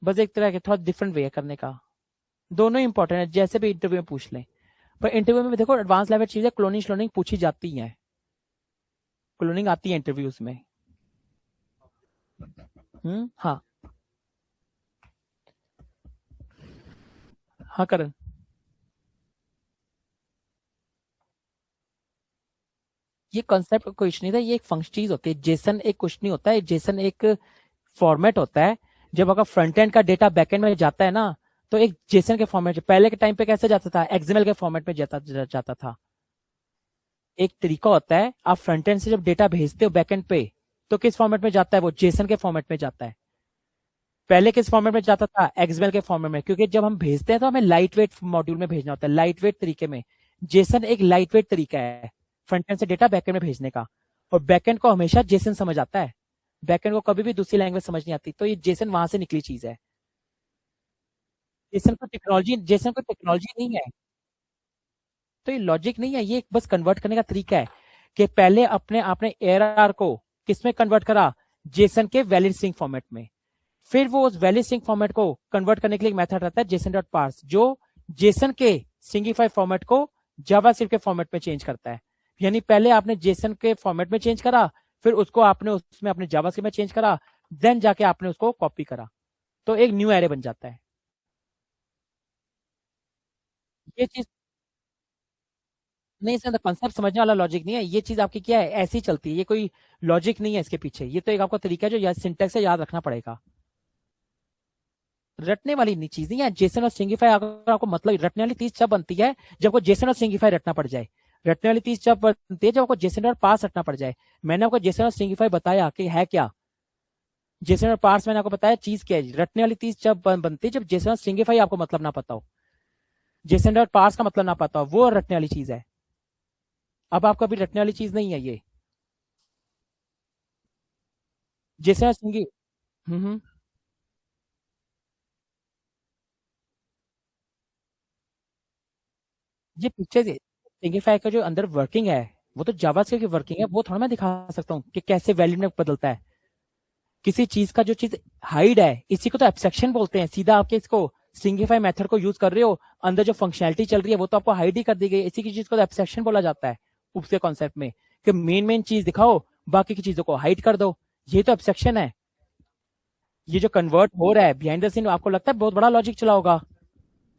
बस एक तरह के थोड़ा डिफरेंट वे है करने का, दोनों इंपॉर्टेंट है, जैसे भी इंटरव्यू में पूछ लें। पर इंटरव्यू में देखो एडवांस लेवल चीजें क्लोनिंग श्लोनिंग पूछी जाती है, क्लोनिंग आती है इंटरव्यूज में। हाँ हाँ करण, ये कॉन्सेप्ट कुछ नहीं था, ये एक फंक्शन चीज होती है, जेसन एक कुछ नहीं होता है, जेसन एक फॉर्मेट होता है। जब आपका फ्रंट एंड का डेटा बैकएंड में जाता है ना, तो एक जेसन के फॉर्मेट, पहले के टाइम पे कैसे जाता था, एक्सएमएल के फॉर्मेट में जाता था। एक तरीका होता है, आप फ्रंट एंड से जब डेटा भेजते हो बैकएंड पे, तो किस फॉर्मेट में जाता है, वो जेसन के फॉर्मेट में जाता है। पहले किस फॉर्मेट में जाता था, एक्सएमएल के फॉर्मेट में, क्योंकि जब हम भेजते हैं तो हमें लाइट वेट मॉड्यूल में भेजना होता है, लाइट वेट तरीके में। जेसन एक लाइट वेट तरीका है फ्रंट एंड से डेटा बैकएंड में भेजने का, और बैकएंड को हमेशा जेसन समझ आता है, बैकएंड को कभी भी दूसरी लैंग्वेज समझ नहीं आती, तो ये जेसन वहां से निकली चीज है। जेसन को टेक्नोलॉजी नहीं है, तो ये लॉजिक नहीं है, ये बस कन्वर्ट करने का तरीका है, कि पहले अपने आपने ARR को किसमें कन्वर्ट करा, जेसन के वैलिड स्ट्रिंग फॉर्मेट में। फिर वो उस वैलिड स्ट्रिंग फॉर्मेट को कन्वर्ट करने के लिए एक मेथड रहता है जेसन डॉट पार्स, जो जेसन के स्ट्रिंगिफाई फॉर्मेट को जावास्क्रिप्ट के फॉर्मेट में चेंज करता है। यानी पहले आपने जेसन के फॉर्मेट में चेंज करा, फिर उसको आपने उसमें अपने जावास्क्रिप्ट में चेंज करा, देन जाके आपने उसको कॉपी करा, तो एक न्यू एरे बन जाता है। ये चीज नहीं, इसका कॉन्सेप्ट समझने वाला लॉजिक नहीं है, ये चीज आपकी क्या है, ऐसी ही चलती है, ये कोई लॉजिक नहीं है इसके पीछे, ये तो एक आपका तरीका है जो या सिंटेक्स से याद रखना पड़ेगा। रटने वाली नहीं चीज नहीं है, जेसन और स्ट्रिंगिफाई अगर आपको मतलब, रटने वाली चीज जब बनती है जब आपको जेसन और स्ट्रिंगिफाई रटना पड़ जाए। रटने वाली चीज जब बनती है जब आपको जेसन और पार्स रटना पड़ जाए। मैंने आपको जेसन और स्ट्रिंगिफाई बताया कि है क्या, जेसन और पार्स मैंने आपको बताया चीज क्या है। रटने वाली चीज जब बनती है जब जेसन और स्ट्रिंगिफाई आपको मतलब ना पता हो, जेसन और पार्स का मतलब ना पता हो, वो रटने वाली चीज है। अब आपको अभी रटने वाली चीज नहीं है ये, जेसन और स्ट्रिंगी। हम्म। ये पीछे से स्ट्रिंगिफाई का जो अंदर वर्किंग है वो तो जावास्क्रिप्ट की वर्किंग है, वो थोड़ा मैं दिखा सकता हूँ कि कैसे वैल्यू में बदलता है किसी चीज का, जो चीज हाइड है, इसी को तो एब्स्ट्रैक्शन बोलते हैं। सीधा आपके इसको स्ट्रिंगिफाई मेथड को यूज कर रहे हो, अंदर जो फंक्शनैलिटी चल रही है वो तो आपको हाइड ही कर दी गई, इसी की चीज को तो एब्स्ट्रैक्शन बोला जाता है उसके कॉन्सेप्ट में, कि मेन चीज दिखाओ, बाकी की चीजों को हाइड कर दो, ये तो एब्स्ट्रैक्शन है। ये जो कन्वर्ट हो रहा है बिहाइंड द सीन, आपको लगता है बहुत बड़ा लॉजिक चला होगा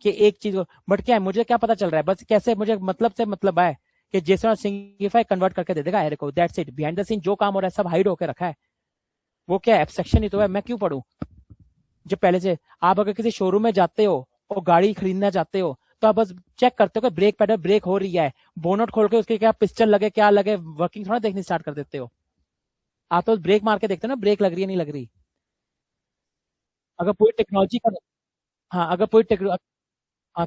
कि एक चीज को, बट क्या है, मुझे क्या पता चल रहा है, बस कैसे मुझे मतलब से मतलब है कि जेसन और स्ट्रिंगिफाई कन्वर्ट करके दे देगा एरे को, that's it. Behind the scene जो काम हो रहा है सब हाइड होकर रखा है, वो क्या है, एब्स्ट्रैक्शन ही तो है, मैं क्यों पढ़ूं। जो पहले से, आप अगर किसी शोरूम में जाते हो और गाड़ी खरीदना चाहते हो तो आप बस चेक करते हो कि ब्रेक पैडल ब्रेक हो रही है, बोनट खोल के उसके क्या पिस्टन लगे क्या लगे, वर्किंग थोड़ा देखनी स्टार्ट कर देते हो। आप तो ब्रेक मार के देखते हो ना, ब्रेक लग रही है नहीं लग रही। अगर पूरी टेक्नोलॉजी का, हाँ अगर पूरी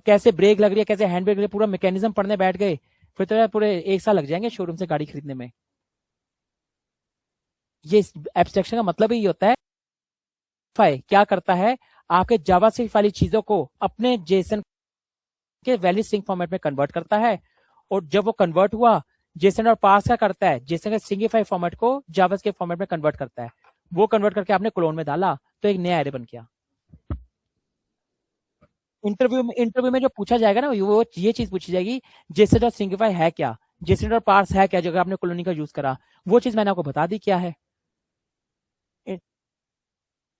कैसे ब्रेक लग रही है, कैसे हैंड ब्रेक लग रही है, पूरा मैकेनिज्म पढ़ने बैठ गए, फिर तो यार पूरे एक साल लग जाएंगे शोरूम से गाड़ी खरीदने में। ये एब्स्ट्रैक्शन का मतलब ही होता है। क्या करता है, आपके जावास्क्रिप्ट वाली चीजों को अपने जेसन के वैलिड स्ट्रिंग फॉर्मेट में कन्वर्ट करता है, और जब वो कन्वर्ट हुआ, जेसन और पार्स क्या करता है, जेसन के स्ट्रिंगिफाई फॉर्मेट को जावास्क्रिप्ट फॉर्मेट में कन्वर्ट करता है, वो कन्वर्ट करके आपने क्लोन में डाला तो एक नया एरे बन गया। इंटरव्यू में जो पूछा जाएगा ना, वो ये चीज पूछी जाएगी, जेसन और स्ट्रिंगिफाई है क्या, जेसन और पार्स है क्या, जो आपने कॉलोनी का यूज करा, वो चीज मैंने आपको बता दी क्या है।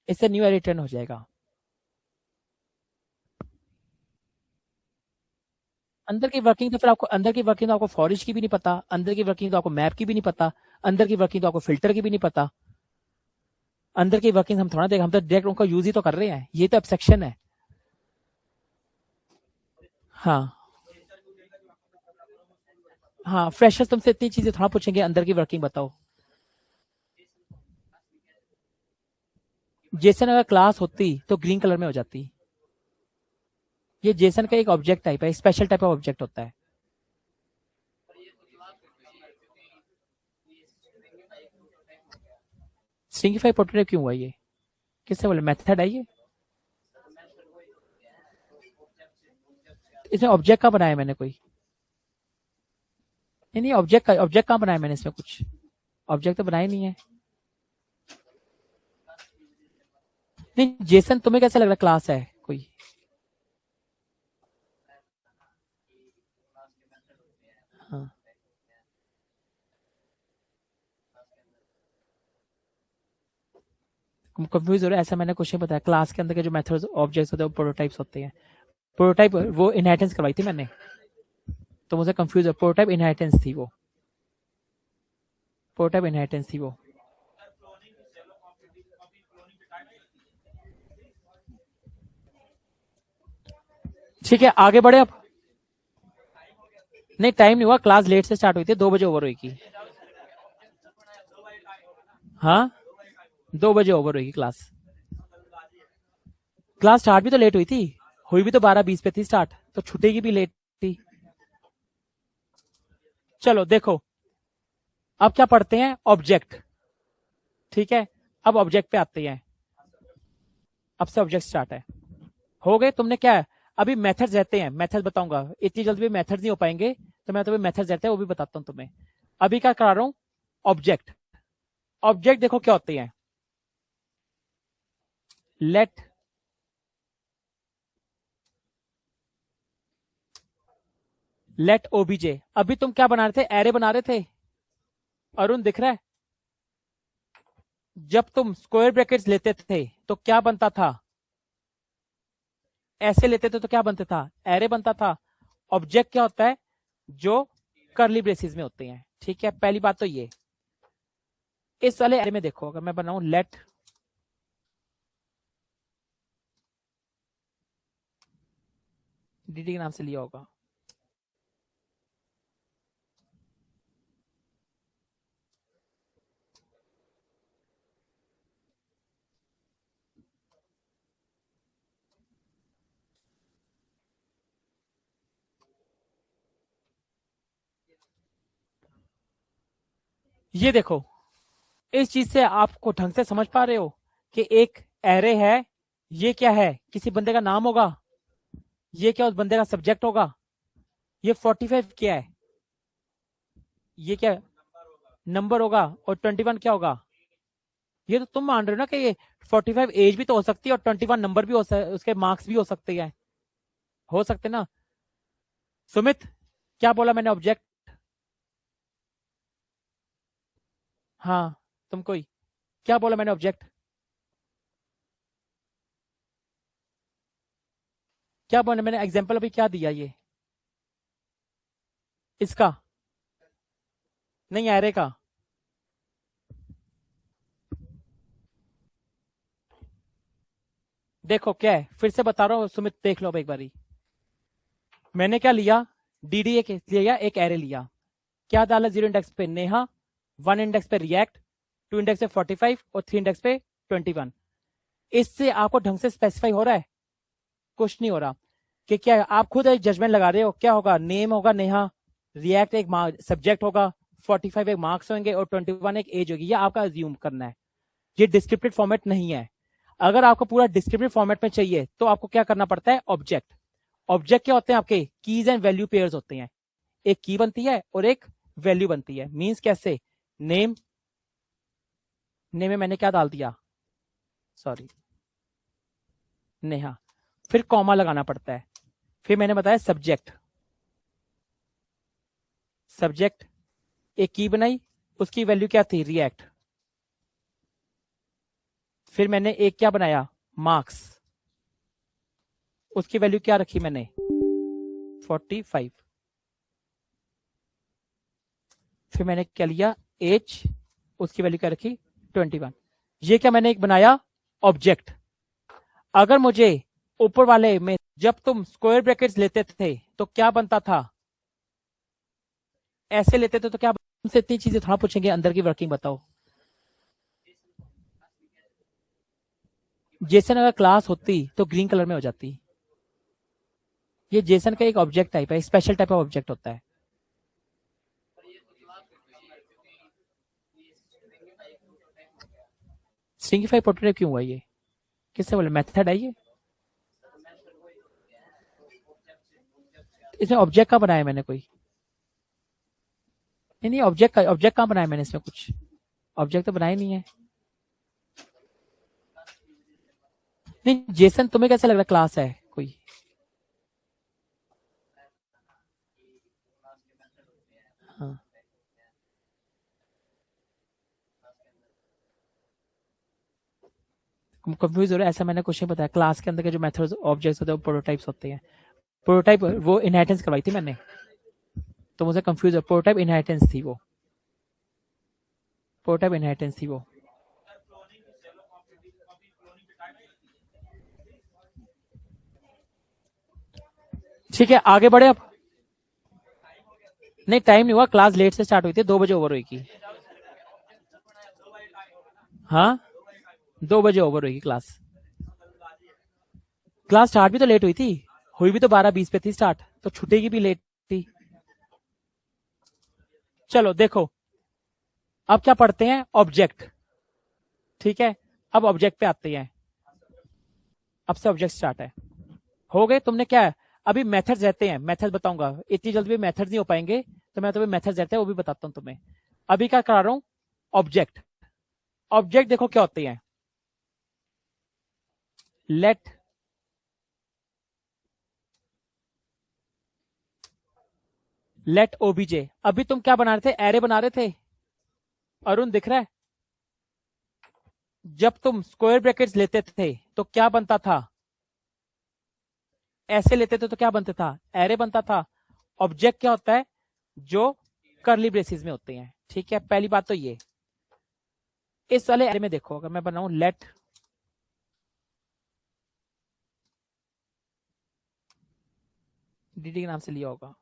इससे न्यू एरे रिटर्न हो जाएगा। अंदर की वर्किंग तो फिर आपको, अंदर की वर्किंग तो आपको फॉरिश की भी नहीं पता, अंदर की वर्किंग तो आपको मैप की भी नहीं पता, अंदर की वर्किंग तो आपको फिल्टर की भी नहीं पता। अंदर की वर्किंग हम थोड़ा देख, हम तो डायरेक्ट उनका यूज ही तो कर रहे हैं, ये तो एब्स्ट्रैक्शन है। हाँ हाँ, फ्रेशर्स तुमसे इतनी चीजें थोड़ा पूछेंगे, अंदर की वर्किंग बताओ। जेसन अगर क्लास होती तो ग्रीन कलर में हो जाती। ये जेसन का एक ऑब्जेक्ट टाइप है, स्पेशल टाइप ऑफ ऑब्जेक्ट होता है। स्ट्रिंगिफाई प्रोटोटाइप क्यों हुआ ये, किससे बोले, मेथड है ये, इसमें ऑब्जेक्ट का बनाया मैंने कोई, नहीं नहीं, ऑब्जेक्ट कहाँ बनाया मैंने इसमें कुछ, ऑब्जेक्ट तो बनाया नहीं है। नहीं, जेसन तुम्हें कैसे लग रहा है क्लास है कोई। हाँ, कंफ्यूज हो रहा है, ऐसा मैंने कुछ नहीं बताया, क्लास के अंदर के जो मेथड्स ऑब्जेक्ट्स होते हैं वो प्रोटोटाइप्स होते हैं। प्रोटोटाइप वो इनहेरिटेंस करवाई थी मैंने, तो मुझे कंफ्यूज है, प्रोटोटाइप इनहेरिटेंस थी वो, प्रोटोटाइप इनहेरिटेंस थी वो। ठीक है, आगे बढ़े अब। नहीं, टाइम नहीं हुआ, क्लास लेट से स्टार्ट हुई थी, 2 बजे ओवर हुई थी। हाँ, 2 बजे ओवर हुई क्लास। क्लास स्टार्ट भी तो लेट हुई थी, हुई भी तो 12:20 पे थी स्टार्ट, तो छुट्टी की भी लेट थी। चलो देखो, अब क्या पढ़ते हैं, ऑब्जेक्ट। ठीक है, अब ऑब्जेक्ट पे आते हैं, अब से ऑब्जेक्ट स्टार्ट है। हो गए, तुमने क्या है, अभी मेथड्स रहते हैं, मेथड बताऊंगा, इतनी जल्दी भी मेथड्स नहीं हो पाएंगे, तो मैं तुम्हें मेथड्स रहते हैं वो भी बताता हूं तुम्हें। अभी क्या करा रहा हूं, ऑब्जेक्ट। ऑब्जेक्ट देखो क्या होते हैं, लेट लेट ओबीजे। अभी तुम क्या बना रहे थे, एरे बना रहे थे, अरुण दिख रहा है। जब तुम स्क्वायर ब्रैकेट्स लेते थे तो क्या बनता था, ऐसे लेते थे तो क्या बनता था, एरे बनता था। ऑब्जेक्ट क्या होता है? जो कर्ली ब्रेसेस में होते हैं। ठीक है, पहली बात तो ये। इस वाले एरे में देखो, अगर मैं बनाऊं लेट डीडी के नाम से लिया होगा, ये देखो, इस चीज से आपको ढंग से समझ पा रहे हो कि एक एरे है, ये क्या है? किसी बंदे का नाम होगा, ये क्या उस बंदे का सब्जेक्ट होगा, ये 45 क्या है? ये क्या नंबर होगा, और 21 क्या होगा? ये तो तुम मान रहे हो ना कि ये 45 एज भी तो हो सकती है और 21 नंबर भी हो उसके मार्क्स भी हो सकते हैं, हो सकते ना। सुमित, क्या बोला मैंने? ऑब्जेक्ट? हाँ, तुम कोई क्या बोला मैंने? ऑब्जेक्ट क्या बोला मैंने? एग्जाम्पल अभी क्या दिया? ये इसका नहीं, एरे का। देखो क्या है, फिर से बता रहा हूँ सुमित, देख लो अब एक बारी। मैंने क्या लिया? डीडी एक लिया, एक एरे लिया। क्या डाला? 0 इंडेक्स पे नेहा, 1 इंडेक्स पे रिएक्ट, 2 इंडेक्स पे 45 और 3 इंडेक्स पे 21। इससे आपको ढंग से स्पेसिफाई हो रहा है? कुछ नहीं हो रहा। कि क्या है, आप खुद एक जजमेंट लगा रहे हो। क्या होगा? नेम होगा नेहा, रिएक्ट एक सब्जेक्ट होगा, 45 एक मार्क्स होंगे और 21 एक एज होगी। ये आपका अज्यूम करना है। ये डिस्क्रिप्टिव फॉर्मेट नहीं है। अगर आपको पूरा डिस्क्रिप्टिव फॉर्मेट में चाहिए तो आपको क्या करना पड़ता है? ऑब्जेक्ट। ऑब्जेक्ट क्या होते हैं? आपके कीज एंड वैल्यू पेयर्स होते हैं। एक की बनती है और एक वैल्यू बनती है। मींस कैसे? नेम, नेम में मैंने क्या डाल दिया? सॉरी, नेहा। फिर कॉमा लगाना पड़ता है। फिर मैंने बताया सब्जेक्ट, सब्जेक्ट एक की बनाई, उसकी वैल्यू क्या थी? रिएक्ट। फिर मैंने एक क्या बनाया? मार्क्स, उसकी वैल्यू क्या रखी मैंने? 45। फिर मैंने क्या लिया? एज, उसकी वैल्यू क्या रखी? 21। ये क्या मैंने एक बनाया? ऑब्जेक्ट। अगर मुझे ऊपर वाले में जब तुम स्क्वायर ब्रैकेट्स लेते थे तो क्या बनता था? ऐसे लेते थे तो क्या? तुमसे इतनी चीजें थोड़ा पूछेंगे, अंदर की वर्किंग बताओ। जेसन अगर क्लास होती तो ग्रीन कलर में हो जाती। ये जेसन का एक ऑब्जेक्ट टाइप है, स्पेशल टाइप ऑफ ऑब्जेक्ट होता है। स्ट्रिंगिफाई प्रोटोटाइप क्यों हुआ ये? किससे बोले? मेथड है ये? इसमें ऑब्जेक्ट का बनाया मैंने कोई? नहीं नहीं, ऑब्जेक्ट कहाँ बनाया मैंने इसमें? कुछ ऑब्जेक्ट तो बनाया नहीं है। नहीं, जेसन तुम्हें कैसे लग रहा क्लास है कोई? हाँ, कंफ्यूज हो रहा है ऐसा? मैंने कुछ नहीं बताया। क्लास के अंदर के जो मेथड्स ऑब्जेक्ट्स होते हैं वो प्रोटोटाइप्स होते हैं। प्रोटोटाइप वो इनहेरिटेंस करवाई थी मैंने, तो मुझे कंफ्यूज है। प्रोटोटाइप इनहेरिटेंस थी वो, प्रोटोटाइप इनहेरिटेंस थी वो। ठीक है, आगे बढ़े अब। नहीं, टाइम नहीं हुआ, क्लास लेट से स्टार्ट हुई थी, 2 बजे ओवर हुई थी। हाँ, 2 बजे ओवर हुई क्लास। क्लास स्टार्ट भी तो लेट हुई थी, हुई भी तो 12:20 पे थी स्टार्ट, तो छुटेगी भी लेट थी। चलो देखो, अब क्या पढ़ते हैं? ऑब्जेक्ट। ठीक है, अब ऑब्जेक्ट पे आते हैं। अब से ऑब्जेक्ट स्टार्ट है। हो गए? तुमने क्या है? अभी मेथड्स रहते हैं, मेथड बताऊंगा। इतनी जल्दी भी मेथड्स नहीं हो पाएंगे, तो मैं तुम्हें मेथड्स रहते हैं वो भी बताता हूं तुम्हें। अभी क्या करा रहा हूं? ऑब्जेक्ट। ऑब्जेक्ट देखो क्या होते हैं? Let let OBJ. अभी तुम क्या बना रहे थे? एरे बना रहे थे। अरुण दिख रहा है? जब तुम स्क्वायर ब्रैकेट्स लेते थे तो क्या बनता था? ऐसे लेते थे तो क्या बनता था? एरे बनता था। ऑब्जेक्ट क्या होता है? जो कर्ली ब्रेसेस में होते हैं। ठीक है, पहली बात तो ये। इस वाले एरे में देखो, अगर मैं बनाऊं लेट dd के नाम से लिया होगा,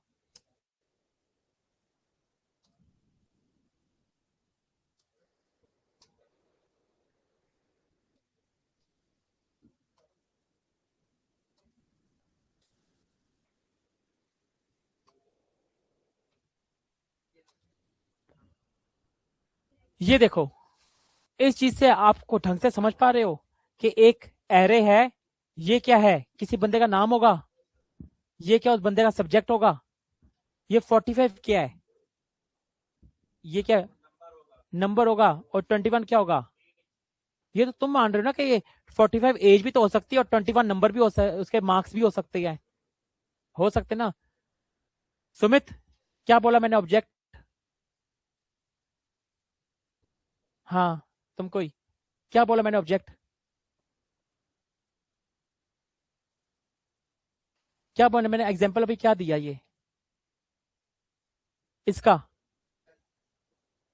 ये देखो, इस चीज से आपको ढंग से समझ पा रहे हो कि एक एरे है, ये क्या है? किसी बंदे का नाम होगा, ये क्या उस बंदे का सब्जेक्ट होगा, ये 45 क्या है? ये क्या नंबर होगा, और 21 क्या होगा? ये तो तुम मान रहे हो ना कि ये 45 एज भी तो हो सकती है और 21 नंबर भी उसके मार्क्स भी हो सकते हैं, हो सकते ना? सुमित, क्या बोला मैंने? ऑब्जेक्ट? हाँ, तुमको ही क्या बोला मैंने? ऑब्जेक्ट क्या बोला मैंने? एग्जाम्पल अभी क्या दिया? ये इसका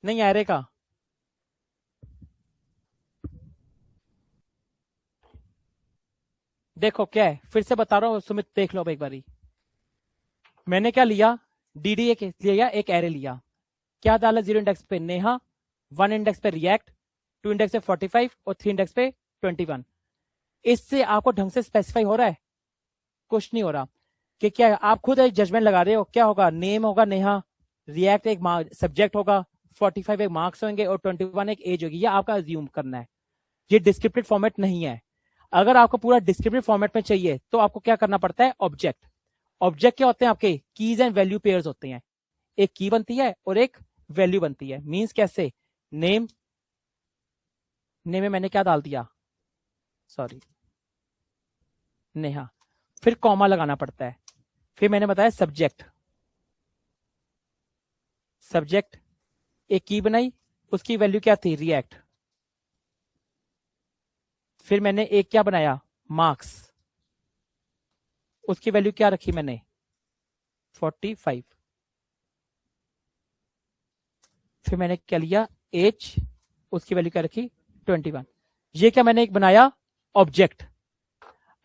नहीं, एरे का। देखो क्या है, फिर से बता रहा हूँ सुमित, देख लो अब एक बारी। मैंने क्या लिया? डी एक लिया, एक एरे लिया। क्या डाला? 0 इंडेक्स पे नेहा, 1 इंडेक्स पे रिएक्ट, 2 इंडेक्स पे 45 और 3 इंडेक्स पे 21। इससे आपको ढंग से स्पेसिफाई हो रहा है? कुछ नहीं हो रहा। कि क्या है, आप खुद एक जजमेंट लगा रहे हो। क्या होगा? नेम होगा नेहा, रिएक्ट एक सब्जेक्ट होगा, 45 एक मार्क्स होंगे और 21 एक एज होगी। ये आपका अज्यूम करना है, ये डिस्क्रिप्टिव फॉर्मेट नहीं है। अगर आपको पूरा डिस्क्रिप्टिव फॉर्मेट में चाहिए तो आपको क्या करना पड़ता है? ऑब्जेक्ट। ऑब्जेक्ट क्या होते हैं? आपके कीज एंड वैल्यू पेयर्स होते हैं। एक की बनती है और एक वैल्यू बनती है। मींस कैसे? नेम, नेम में मैंने क्या डाल दिया? सॉरी, नेहा, फिर कॉमा लगाना पड़ता है। फिर मैंने बताया सब्जेक्ट, सब्जेक्ट एक की बनाई, उसकी वैल्यू क्या थी? रिएक्ट। फिर मैंने एक क्या बनाया? मार्क्स, उसकी वैल्यू क्या रखी मैंने? 45। फिर मैंने क्या लिया? एज, उसकी वैल्यू क्या रखी? 21। ये क्या मैंने एक बनाया? ऑब्जेक्ट।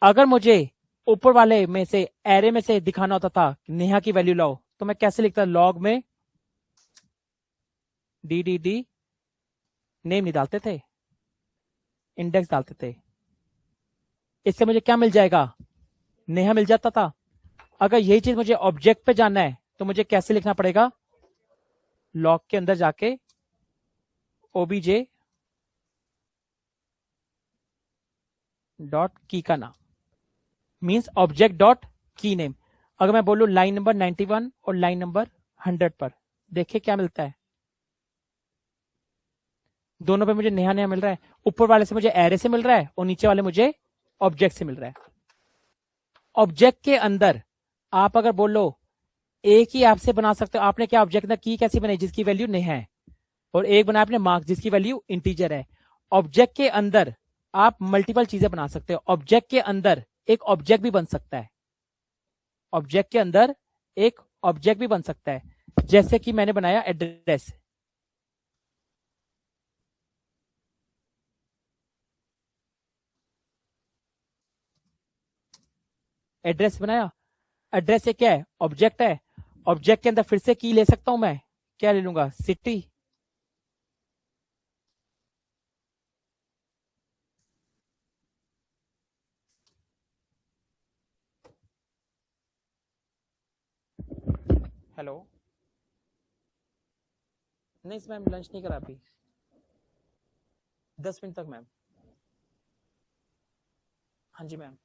अगर मुझे ऊपर वाले में से, एरे में से दिखाना होता था नेहा की वैल्यू लाओ, तो मैं कैसे लिखता? लॉग में डी नेम नहीं डालते थे, इंडेक्स डालते थे। इससे मुझे क्या मिल जाएगा? नेहा मिल जाता था। अगर यही चीज मुझे ऑब्जेक्ट पे जानना है तो मुझे कैसे लिखना पड़ेगा? लॉग के अंदर जाके ओबीजे डॉट की का नाम, मीन्स ऑब्जेक्ट डॉट की नेम। अगर मैं बोलूं लाइन नंबर 91 और लाइन नंबर 100 पर, देखिए क्या मिलता है? दोनों पे मुझे नेहा नेहा मिल रहा है। ऊपर वाले से मुझे एरे से मिल रहा है और नीचे वाले मुझे ऑब्जेक्ट से मिल रहा है। ऑब्जेक्ट के अंदर आप अगर बोलो, एक ही आपसे बना सकते हो। आपने क्या ऑब्जेक्ट अंदर की कैसी बनाई? जिसकी वैल्यू नेहा है, और एक बनाया आपने मार्क्स जिसकी वैल्यू इंटीजर है। ऑब्जेक्ट के अंदर आप मल्टीपल चीजें बना सकते हो। ऑब्जेक्ट के अंदर एक ऑब्जेक्ट भी बन सकता है, ऑब्जेक्ट के अंदर एक ऑब्जेक्ट भी बन सकता है। जैसे कि मैंने बनाया एड्रेस, एड्रेस बनाया। एड्रेस ये क्या है? ऑब्जेक्ट है। ऑब्जेक्ट के अंदर फिर से की ले सकता हूं मैं। क्या ले लूंगा? सिटी। हेलो, नहीं मैम, लंच नहीं करा अभी, 10 मिनट तक मैम। हाँ जी मैम,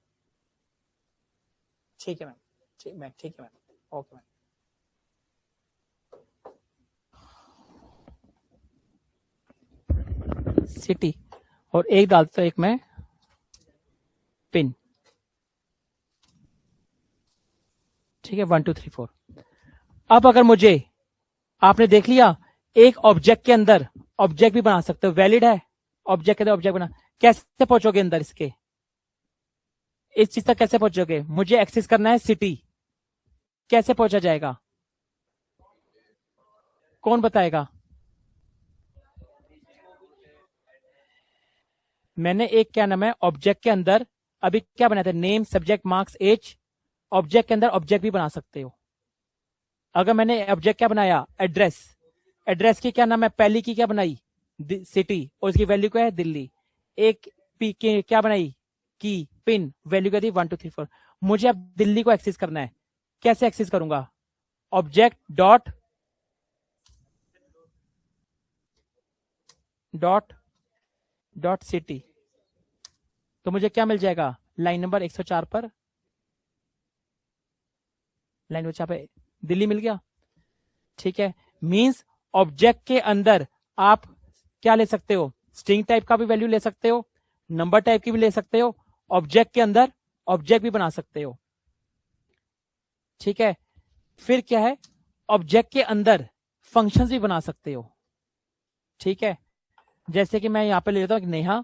ठीक है मैम, ठीक है मैम, ओके मैम। सिटी, और एक डालता हूं एक मैं पिन। ठीक है, 1 2 3 4। अब अगर मुझे, आपने देख लिया, एक ऑब्जेक्ट के अंदर ऑब्जेक्ट भी बना सकते हो, वैलिड है। ऑब्जेक्ट के अंदर ऑब्जेक्ट बना, कैसे पहुंचोगे अंदर इसके? इस चीज तक कैसे पहुंचोगे? मुझे एक्सेस करना है सिटी, कैसे पहुंचा जाएगा? कौन बताएगा? मैंने एक क्या नाम है ऑब्जेक्ट के अंदर अभी क्या बनाया था, name subject marks age. Object के अंदर ऑब्जेक्ट भी बना सकते हो। अगर मैंने ऑब्जेक्ट क्या बनाया, एड्रेस, एड्रेस की क्या नाम है, पहली की क्या बनाई, सिटी, और उसकी वैल्यू क्या है, दिल्ली। एक पी के क्या बनाई, की पिन, वैल्यू क्या थी 1234। मुझे अब दिल्ली को एक्सेस करना है, कैसे एक्सेस करूंगा? Object dot dot dot city. तो मुझे क्या मिल जाएगा, लाइन नंबर 104 पर, लाइन नंबर 4 पे दिल्ली मिल गया। ठीक है, मींस ऑब्जेक्ट के अंदर आप क्या ले सकते हो, स्ट्रिंग टाइप का भी वैल्यू ले सकते हो, नंबर टाइप की भी ले सकते हो, ऑब्जेक्ट के अंदर ऑब्जेक्ट भी बना सकते हो। ठीक है, फिर क्या है, ऑब्जेक्ट के अंदर फंक्शंस भी बना सकते हो। ठीक है, जैसे कि मैं यहां पे ले लेता हूं नेहा,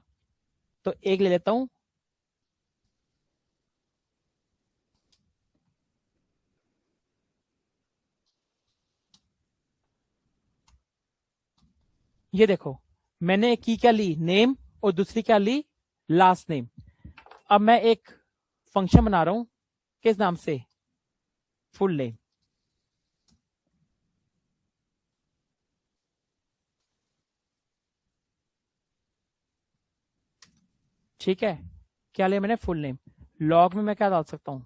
तो एक ले लेता हूं, ये देखो मैंने एक की क्या ली, नेम, और दूसरी क्या ली, लास्ट नेम। अब मैं एक फंक्शन बना रहा हूं, किस नाम से, फुल नेम। ठीक है, क्या लिया मैंने, फुल नेम। लॉग में मैं क्या डाल सकता हूं,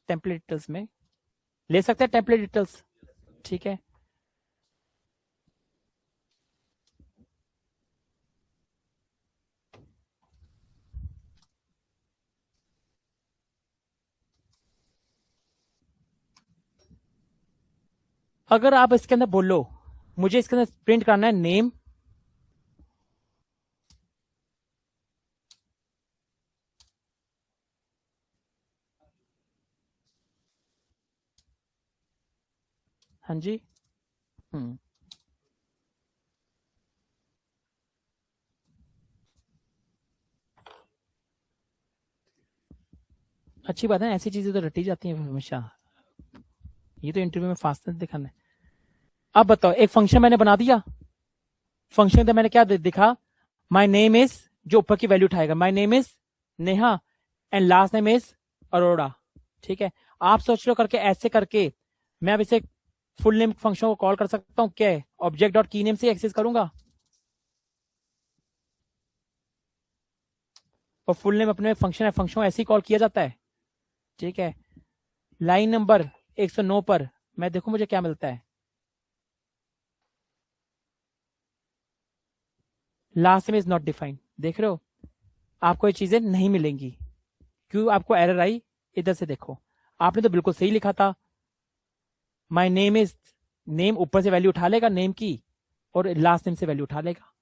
टेम्पलेट डिटेल्स में ले सकते हैं, टेम्पलेट डिटेल्स। ठीक है, अगर आप इसके अंदर बोलो मुझे इसके अंदर प्रिंट करना है नेम, हाँ जी, हम्म, अच्छी बात है, ऐसी चीजें तो रटी जाती हैं हमेशा, ये तो इंटरव्यू में फास्टनेस दिखाना है। अब बताओ, एक फंक्शन मैंने बना दिया, फंक्शन के अंदर मैंने क्या दिखा, माई नेम इज, जो ऊपर की वैल्यू उठाएगा, my name is Neha and last name is Arora. ठीक है, आप सोच लो करके, ऐसे करके मैं अब इसे फुल नेम फंक्शन को कॉल कर सकता हूं, क्या है, ऑब्जेक्ट डॉट की नेम से एक्सेस करूंगा, और फुल नेम अपने फंक्शन है, फंक्शन ऐसे ही कॉल किया जाता है। ठीक है, लाइन नंबर 109 पर मैं देखूं मुझे क्या मिलता है, last name is not defined. देख रहे हो, आपको ये चीजें नहीं मिलेंगी। क्यों आपको एरर आई, इधर से देखो, आपने तो बिल्कुल सही लिखा था, माई नेम इज, नेम ऊपर से वैल्यू उठा लेगा नेम की, और लास्ट नेम से वैल्यू उठा लेगा।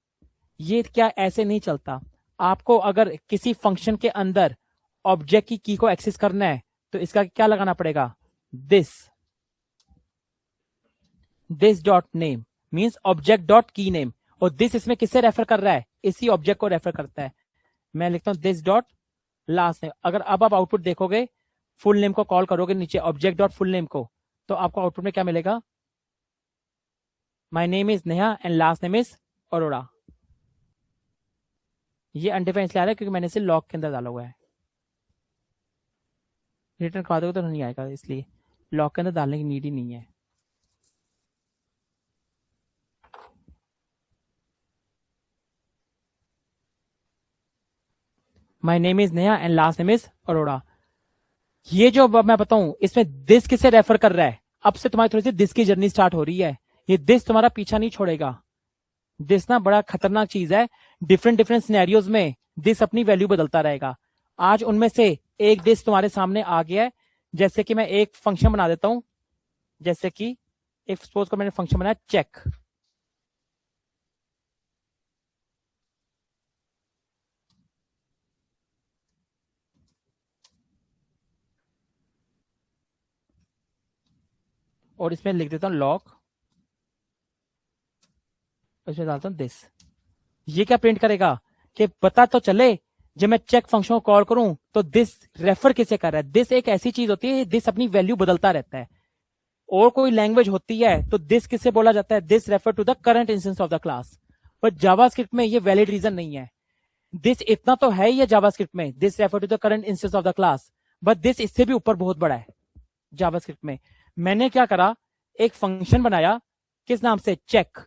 ये क्या ऐसे नहीं चलता। आपको अगर किसी फंक्शन के अंदर ऑब्जेक्ट की को एक्सेस करना है, तो इसका क्या लगाना पड़ेगा, this, this dot name means object dot की नेम, और दिस इसमें किससे रेफर कर रहा है, इसी ऑब्जेक्ट को रेफर करता है। मैं लिखता हूं दिस डॉट लास्ट नेम। अगर अब आप आउटपुट देखोगे, फुल नेम को कॉल करोगे नीचे ऑब्जेक्ट डॉट फुल नेम को, तो आपको आउटपुट में क्या मिलेगा, my name is Neha and last name is Arora. ये अनडिफाइंड इसलिए आ रहा है क्योंकि मैंने इसे लॉग के अंदर डाला हुआ है, रिटर्न करवा दोगे तो नहीं आएगा, इसलिए लॉग के अंदर डालने की नीड ही नहीं है। My name is Neha and last name is Arora. ये जो अब मैं बताऊं, इसमें दिस किसे रेफर कर रहा है, अब से तुम्हारी थोड़ी सी दिस की जर्नी स्टार्ट हो रही है। ये दिस तुम्हारा पीछा नहीं छोड़ेगा। दिस ना बड़ा खतरनाक चीज है, डिफरेंट डिफरेंट सिनेरियोज में दिस अपनी वैल्यू बदलता रहेगा। आज उनमें से एक दिस तुम्हारे सामने आ गया है। जैसे कि मैं एक फंक्शन बना देता हूं, जैसे कि एक सपोज को मैंने फंक्शन बनाया चेक, और इसमें लिख देता हूं लॉग, इसमें डालता हूं दिस। ये क्या प्रिंट करेगा, कि पता तो चले जब मैं चेक फंक्शन को कॉल करूं तो दिस रेफर किसे कर रहा है? दिस एक ऐसी चीज होती है, दिस अपनी वैल्यू बदलता रहता है। और कोई लैंग्वेज होती है तो दिस किससे बोला जाता है? This refer to the current instance of the class. पर जावास्क्रिप्ट में ये वैलिड रीजन नहीं है। दिस इतना तो है ही है जावास्क्रिप्ट में, this refer to the current instance of the class, but this इससे भी ऊपर बहुत बड़ा है जावास्क्रिप्ट में। मैंने क्या करा, एक फंक्शन बनाया, किस नाम से? चेक।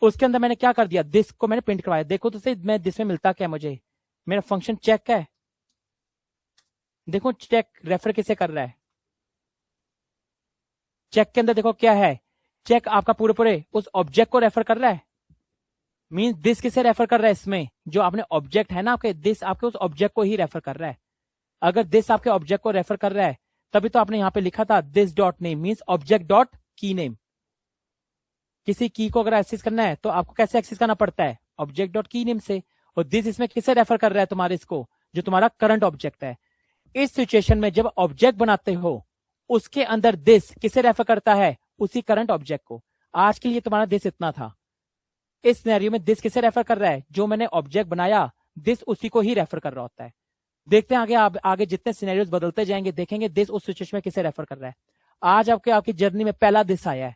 उसके अंदर मैंने क्या कर दिया, दिस को मैंने प्रिंट करवाया। देखो तो सही मैं दिस में मिलता क्या है मुझे, मेरा फंक्शन चेक है। देखो चेक रेफर किसे कर रहा है? चेक के अंदर देखो क्या है, चेक आपका पूरे पूरे उस ऑब्जेक्ट को रेफर कर रहा है। मींस दिस किसे रेफर कर रहा है? इसमें जो आपने ऑब्जेक्ट है ना आपके, दिस आपके उस ऑब्जेक्ट को ही रेफर कर रहा है। अगर दिस आपके ऑब्जेक्ट को रेफर कर रहा है तभी तो आपने यहां पे लिखा था this dot name means object dot की नेम। किसी की को अगर एक्सेस करना है तो आपको कैसे एक्सेस करना पड़ता है? ऑब्जेक्ट डॉट की नेम से। और दिस इसमें किसे रेफर कर रहा है? तुम्हारे इसको, जो तुम्हारा करंट ऑब्जेक्ट है। इस सिचुएशन में जब ऑब्जेक्ट बनाते हो उसके अंदर दिस किसे रेफर करता है? उसी करंट ऑब्जेक्ट को। आज के लिए तुम्हारा दिस इतना था। इस सिनेरियो में दिस किसे रेफर कर रहा है? जो मैंने ऑब्जेक्ट बनाया दिस उसी को ही रेफर कर रहा होता है। देखते हैं आगे जितने सिनेरियोस बदलते जाएंगे देखेंगे दिस उस सिचुएशन में किसे रेफर कर रहा है। आज आपकी जर्नी में पहला दिस आया है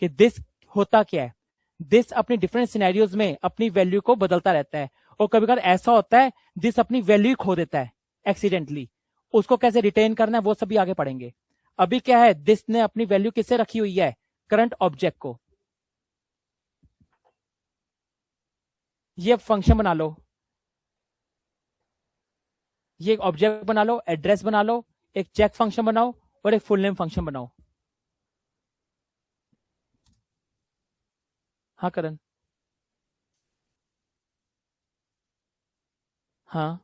कि दिस होता क्या है। दिस अपनी डिफरेंट सिनेरियोज में अपनी वैल्यू को बदलता रहता है, और कभी कभी ऐसा होता है दिस अपनी वैल्यू खो देता है एक्सीडेंटली। उसको कैसे रिटेन करना है वो सभी आगे पढ़ेंगे। अभी क्या है, दिस ने अपनी वैल्यू किससे रखी हुई है? करंट ऑब्जेक्ट को। ये फंक्शन बना लो, ये एक ऑब्जेक्ट बना लो, एड्रेस बना लो, एक चेक फंक्शन बनाओ और एक फुल नेम फंक्शन बनाओ। हाँ करण। हाँ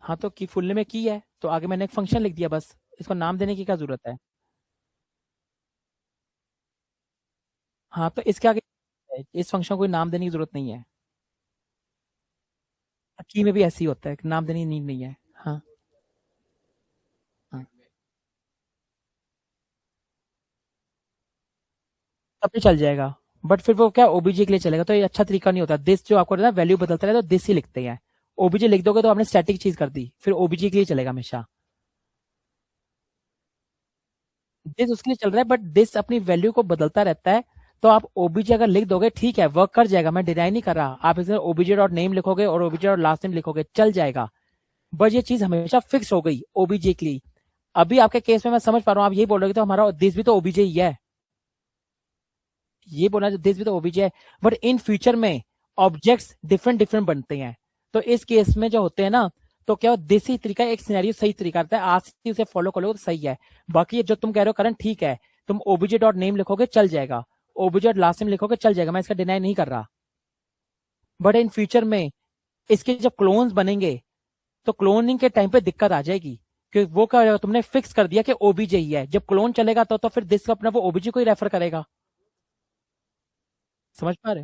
हाँ, तो की फुल नेम में की है तो आगे मैंने एक फंक्शन लिख दिया, बस इसको नाम देने की क्या जरूरत है? हाँ तो इसके आगे इस फंक्शन को कोई नाम देने की जरूरत नहीं है। की में भी ऐसे ही होता है, नाम देने की नीड नहीं है। हाँ हाँ, तब भी चल जाएगा, बट फिर वो क्या ओबीजे के लिए चलेगा, तो ये अच्छा तरीका नहीं होता। दिस जो आपको वैल्यू बदलता है तो दिस ही लिखते हैं। ओबीजे लिख दोगे तो आपने स्टैटिक चीज कर दी, फिर ओबीजे के लिए चलेगा हमेशा। दिस उसके लिए चल रहा है, बट दिस अपनी वैल्यू को बदलता रहता है। तो आप ओबीजे अगर लिख दोगे ठीक है, वर्क कर जाएगा, मैं डिनाई नहीं कर रहा। आप इसमें ओबीजे डॉट नेम लिखोगे और ओबीजे डॉट लास्ट नेम लिखोगे चल जाएगा, बट ये चीज हमेशा फिक्स हो गई ओबीजे के लिए। अभी आपके केस में मैं समझ पा रहा हूँ, आप यही बोल रहे हो तो हमारा दिस भी तो ओबीजे ही है, ये बोलना दिस भी तो ओबीजे है। बट इन फ्यूचर में ऑब्जेक्ट्स डिफरेंट डिफरेंट बनते हैं, तो इस केस में जो होते हैं ना, तो क्या देसी तरीका एक सिनेरियो सही तरीका रहता है, आज से उसे फॉलो कर लो तो सही है। बाकी ये जो तुम कह रहे हो करंट ठीक है, तुम ओबीजे डॉट नेम लिखोगे चल जाएगा, ओबीजे डॉट लास्ट नेम लिखोगे चल जाएगा, मैं इसका डिनाई नहीं कर रहा। बट इन फ्यूचर में इसके जब क्लोन्स बनेंगे तो क्लोनिंग के टाइम पे दिक्कत आ जाएगी, क्योंकि वो क्या, तुमने फिक्स कर दिया कि ओबीजे ही है। जब क्लोन चलेगा तो फिर दिस अपना वो ओबीजे को ही रेफर करेगा। समझ पा रहे?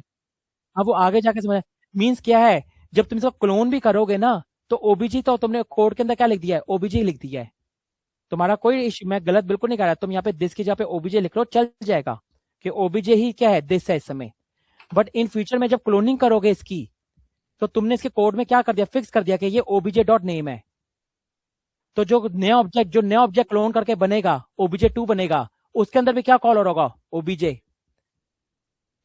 अब वो आगे जाके समझ, मींस क्या है, जब तुम इसको क्लोन भी करोगे ना तो ओबीजी तो तुमने कोड के अंदर क्या लिख दिया है? ओबीजी लिख दिया है। तुम्हारा कोई इश्यू, मैं गलत बिल्कुल नहीं कर रहा, तुम यहाँ पे दिस की जगह पे ओबीजे लिख लो चल जाएगा, कि ओबीजे ही क्या है, दिस है इस समय। बट इन फ्यूचर में जब क्लोनिंग करोगे इसकी, तो तुमने इसके कोड में क्या कर दिया, फिक्स कर दिया कि ये ओबीजे डॉट नेम है। तो जो नया ऑब्जेक्ट क्लोन करके बनेगा, ओबीजे 2 बनेगा, उसके अंदर भी क्या कॉल हो रहा होगा? ओबीजे।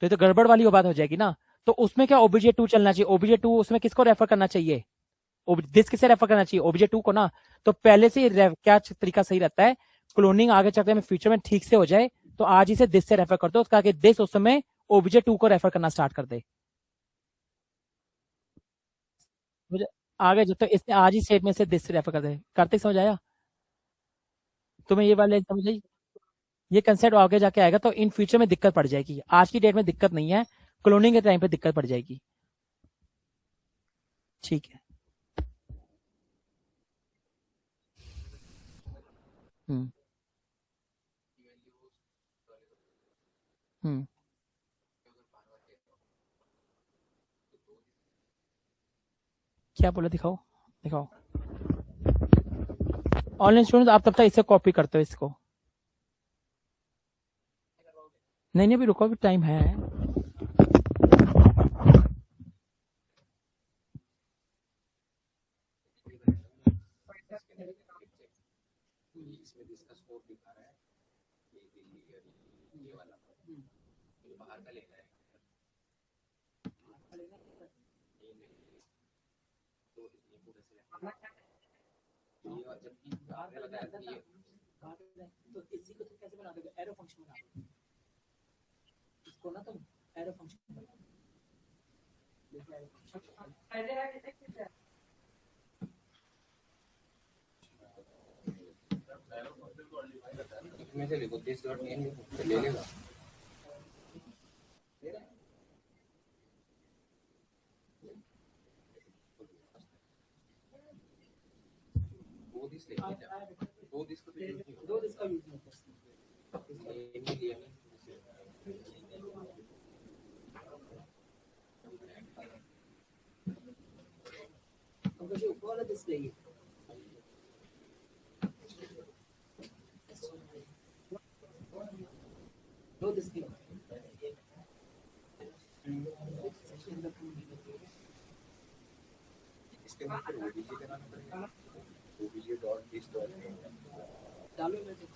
तो ये तो गड़बड़ वाली बात हो जाएगी ना। तो उसमें क्या ओबीजे 2 चलना चाहिए, ओबीजे 2 उसमें किसको रेफर करना चाहिए? दिस किसे रेफर करना चाहिए? ओबीजे 2 को ना। तो पहले से क्या तरीका सही रहता है, क्लोनिंग आगे चलते में फ्यूचर में ठीक से हो जाए तो आज ही से दिस से रेफर कर दो, उसका आगे दिस उस समय ओबीजे 2 को रेफर करना स्टार्ट कर दे। मुझे आगे जो तो इसने आज ही स्टेट में से दिस से रेफर कर दे, करते समझ आया तुम्हें ये वाले समझ आई? ये कंसेप्ट आगे जाके आएगा तो इन फ्यूचर में दिक्कत पड़ जाएगी, आज की डेट में दिक्कत नहीं है, क्लोनिंग के टाइम पे दिक्कत पड़ जाएगी। ठीक है। हम्म हम्म। क्या बोला, दिखाओ दिखाओ। ऑनलाइन स्टूडेंट आप तब तक इसे कॉपी करते हो इसको। नहीं नहीं, अभी रुको, अभी टाइम है। इसमें इसका स्कोप दिखा रहा है ये वाला ये बाहर का लेना है तो ये पूरे से ये और जबकि आपने बताया था ये तो इसी को तो कैसे बना दोगे? एरो फंक्शन बना दो इसको ना, तुम एरो फंक्शन बना दो। इसमें से लिखो दिस डॉट नेम लिखो ले लेगा वो दिस ले वो दिस को दो इसका यूज नहीं करते। ये नहीं लिया हमको जो ऊपर वाला दिस चाहिए। दो दिस की इसके बाद फिर ओबीजे कराना पड़ेगा OBJ dot this dot name डालो बेटे।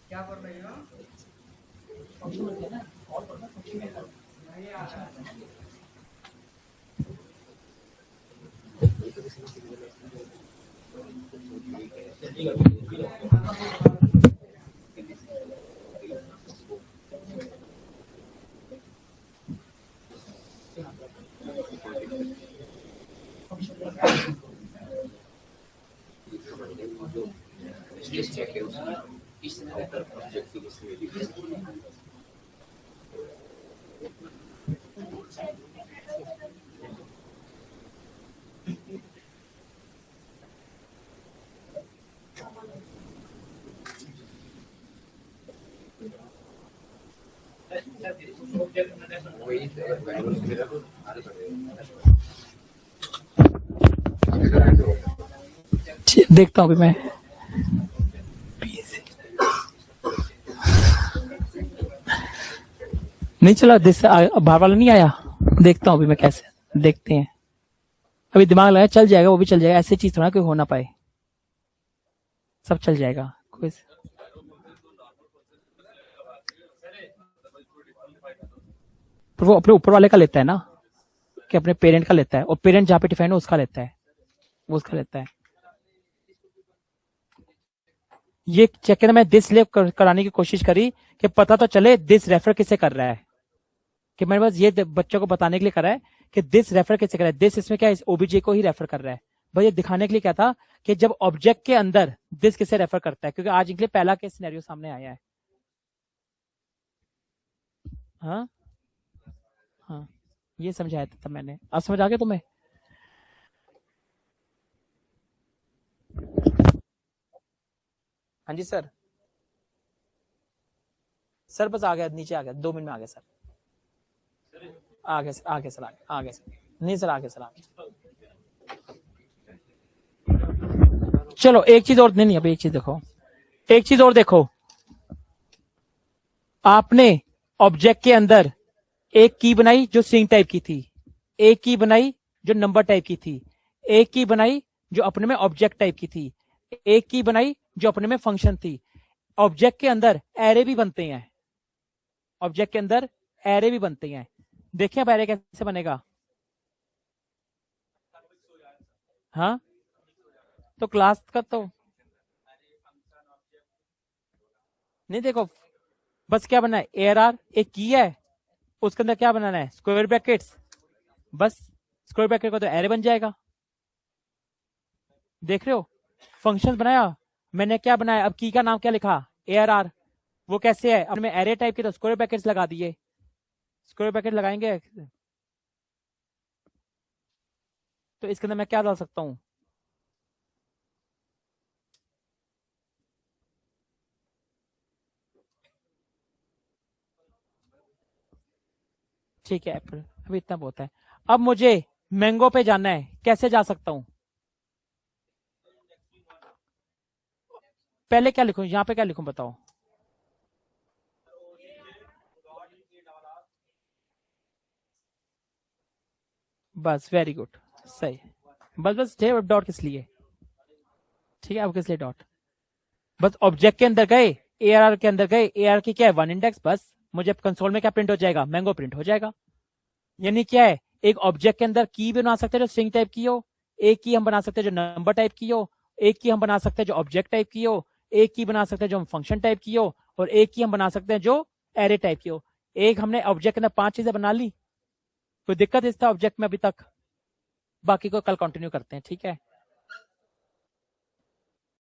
क्या कर रही हो? फंक्शन होता है ना, और पढ़ना फंक्शन होता है। नहीं आ रहा है। चेक है उसमें इस तरह का ऑब्जेक्टिव इसमें लिखा वही वैल्यूज मेरा तो आने पड़ेगा देखता हूँ अभी मैं। नहीं चला दिस बाहर वाला नहीं आया। देखता हूँ अभी मैं कैसे, देखते हैं। अभी दिमाग लगा, चल जाएगा, वो भी चल जाएगा। ऐसी चीज थोड़ा कोई हो ना पाए, सब चल जाएगा। कोई पर वो अपने ऊपर वाले का लेता है ना, कि अपने पेरेंट का लेता है, और पेरेंट जहाँ पे डिफाइन हो उसका लेता है, वो उसका लेता है। ये चेक करना, मैं दिस ले कराने की कोशिश करी कि पता तो चले दिस रेफर किसे कर रहा है, कि मेरे पास ये बच्चों को बताने के लिए करा है कि दिस रेफर किसे कर रहा है। दिस इसमें क्या है, ओबीजे को ही रेफर कर रहा है। भाई ये दिखाने के लिए क्या था कि जब ऑब्जेक्ट के अंदर दिस किसे रेफर करता है, क्योंकि आज इनके लिए पहला केस सिनेरियो सामने आया है। हाँ हाँ, ये समझाया था मैंने। अब समझ आ गया तुम्हें? हाँ जी सर। सर बस आ गया, नीचे आ गया, 2 मिनट में आ गया सर। आ गया सर, आ गया सर, आ गया सर। नहीं सर, आ गया सर, आ गया। चलो एक चीज और, नहीं अभी एक चीज देखो, एक चीज और देखो। आपने ऑब्जेक्ट के अंदर एक की बनाई जो स्ट्रिंग टाइप की थी, एक की बनाई जो नंबर टाइप की थी, एक की बनाई जो अपने में ऑब्जेक्ट टाइप की थी, एक की बनाई जो अपने में फंक्शन थी। ऑब्जेक्ट के अंदर एरे भी बनते हैं, ऑब्जेक्ट के अंदर एरे भी बनते हैं। देखिए अब एरे कैसे बनेगा। हाँ तो क्लास का तो नहीं, देखो बस क्या बनना है, ARR एक की है, उसके अंदर क्या बनाना है, स्क्वायर ब्रैकेट्स। बस स्क्वायर ब्रैकेट को तो एरे बन जाएगा। देख रहे हो, फंक्शन बनाया मैंने, क्या बनाया, अब की का नाम क्या लिखा, ARR। वो कैसे है, अपने एरे टाइप के तो स्क्वायर ब्रैकेट्स लगा दिए, स्क्वायर ब्रैकेट लगाएंगे। तो इसके अंदर मैं क्या डाल सकता हूं? ठीक है, अप्रैल, अभी इतना बहुत है। अब मुझे मैंगो पे जाना है, कैसे जा सकता हूं? पहले क्या लिखूं, यहां पे क्या लिखूं बताओ? बस, वेरी गुड, सही। बस बस डॉट किस लिए? ठीक है, अब किस लिए डॉट? बस ऑब्जेक्ट के अंदर गए, एआरआर के अंदर गए, एआर की क्या है, 1 इंडेक्स, बस मुझे कंसोल में क्या प्रिंट हो जाएगा? मैंगो प्रिंट हो जाएगा। यानी क्या है, एक ऑब्जेक्ट के अंदर की बना सकते हैं जो स्ट्रिंग टाइप की हो, एक की हम बना सकते हैं जो नंबर टाइप की हो, एक की हम बना सकते हैं जो ऑब्जेक्ट टाइप की हो, एक की बना सकते हैं जो हम फंक्शन टाइप की हो, और एक की हम बना सकते हैं जो एरे टाइप की हो। एक हमने ऑब्जेक्ट के अंदर 5 चीजें बना ली। कोई दिक्कत इस ऑब्जेक्ट में अभी तक? बाकी को कल कंटिन्यू करते हैं, ठीक है।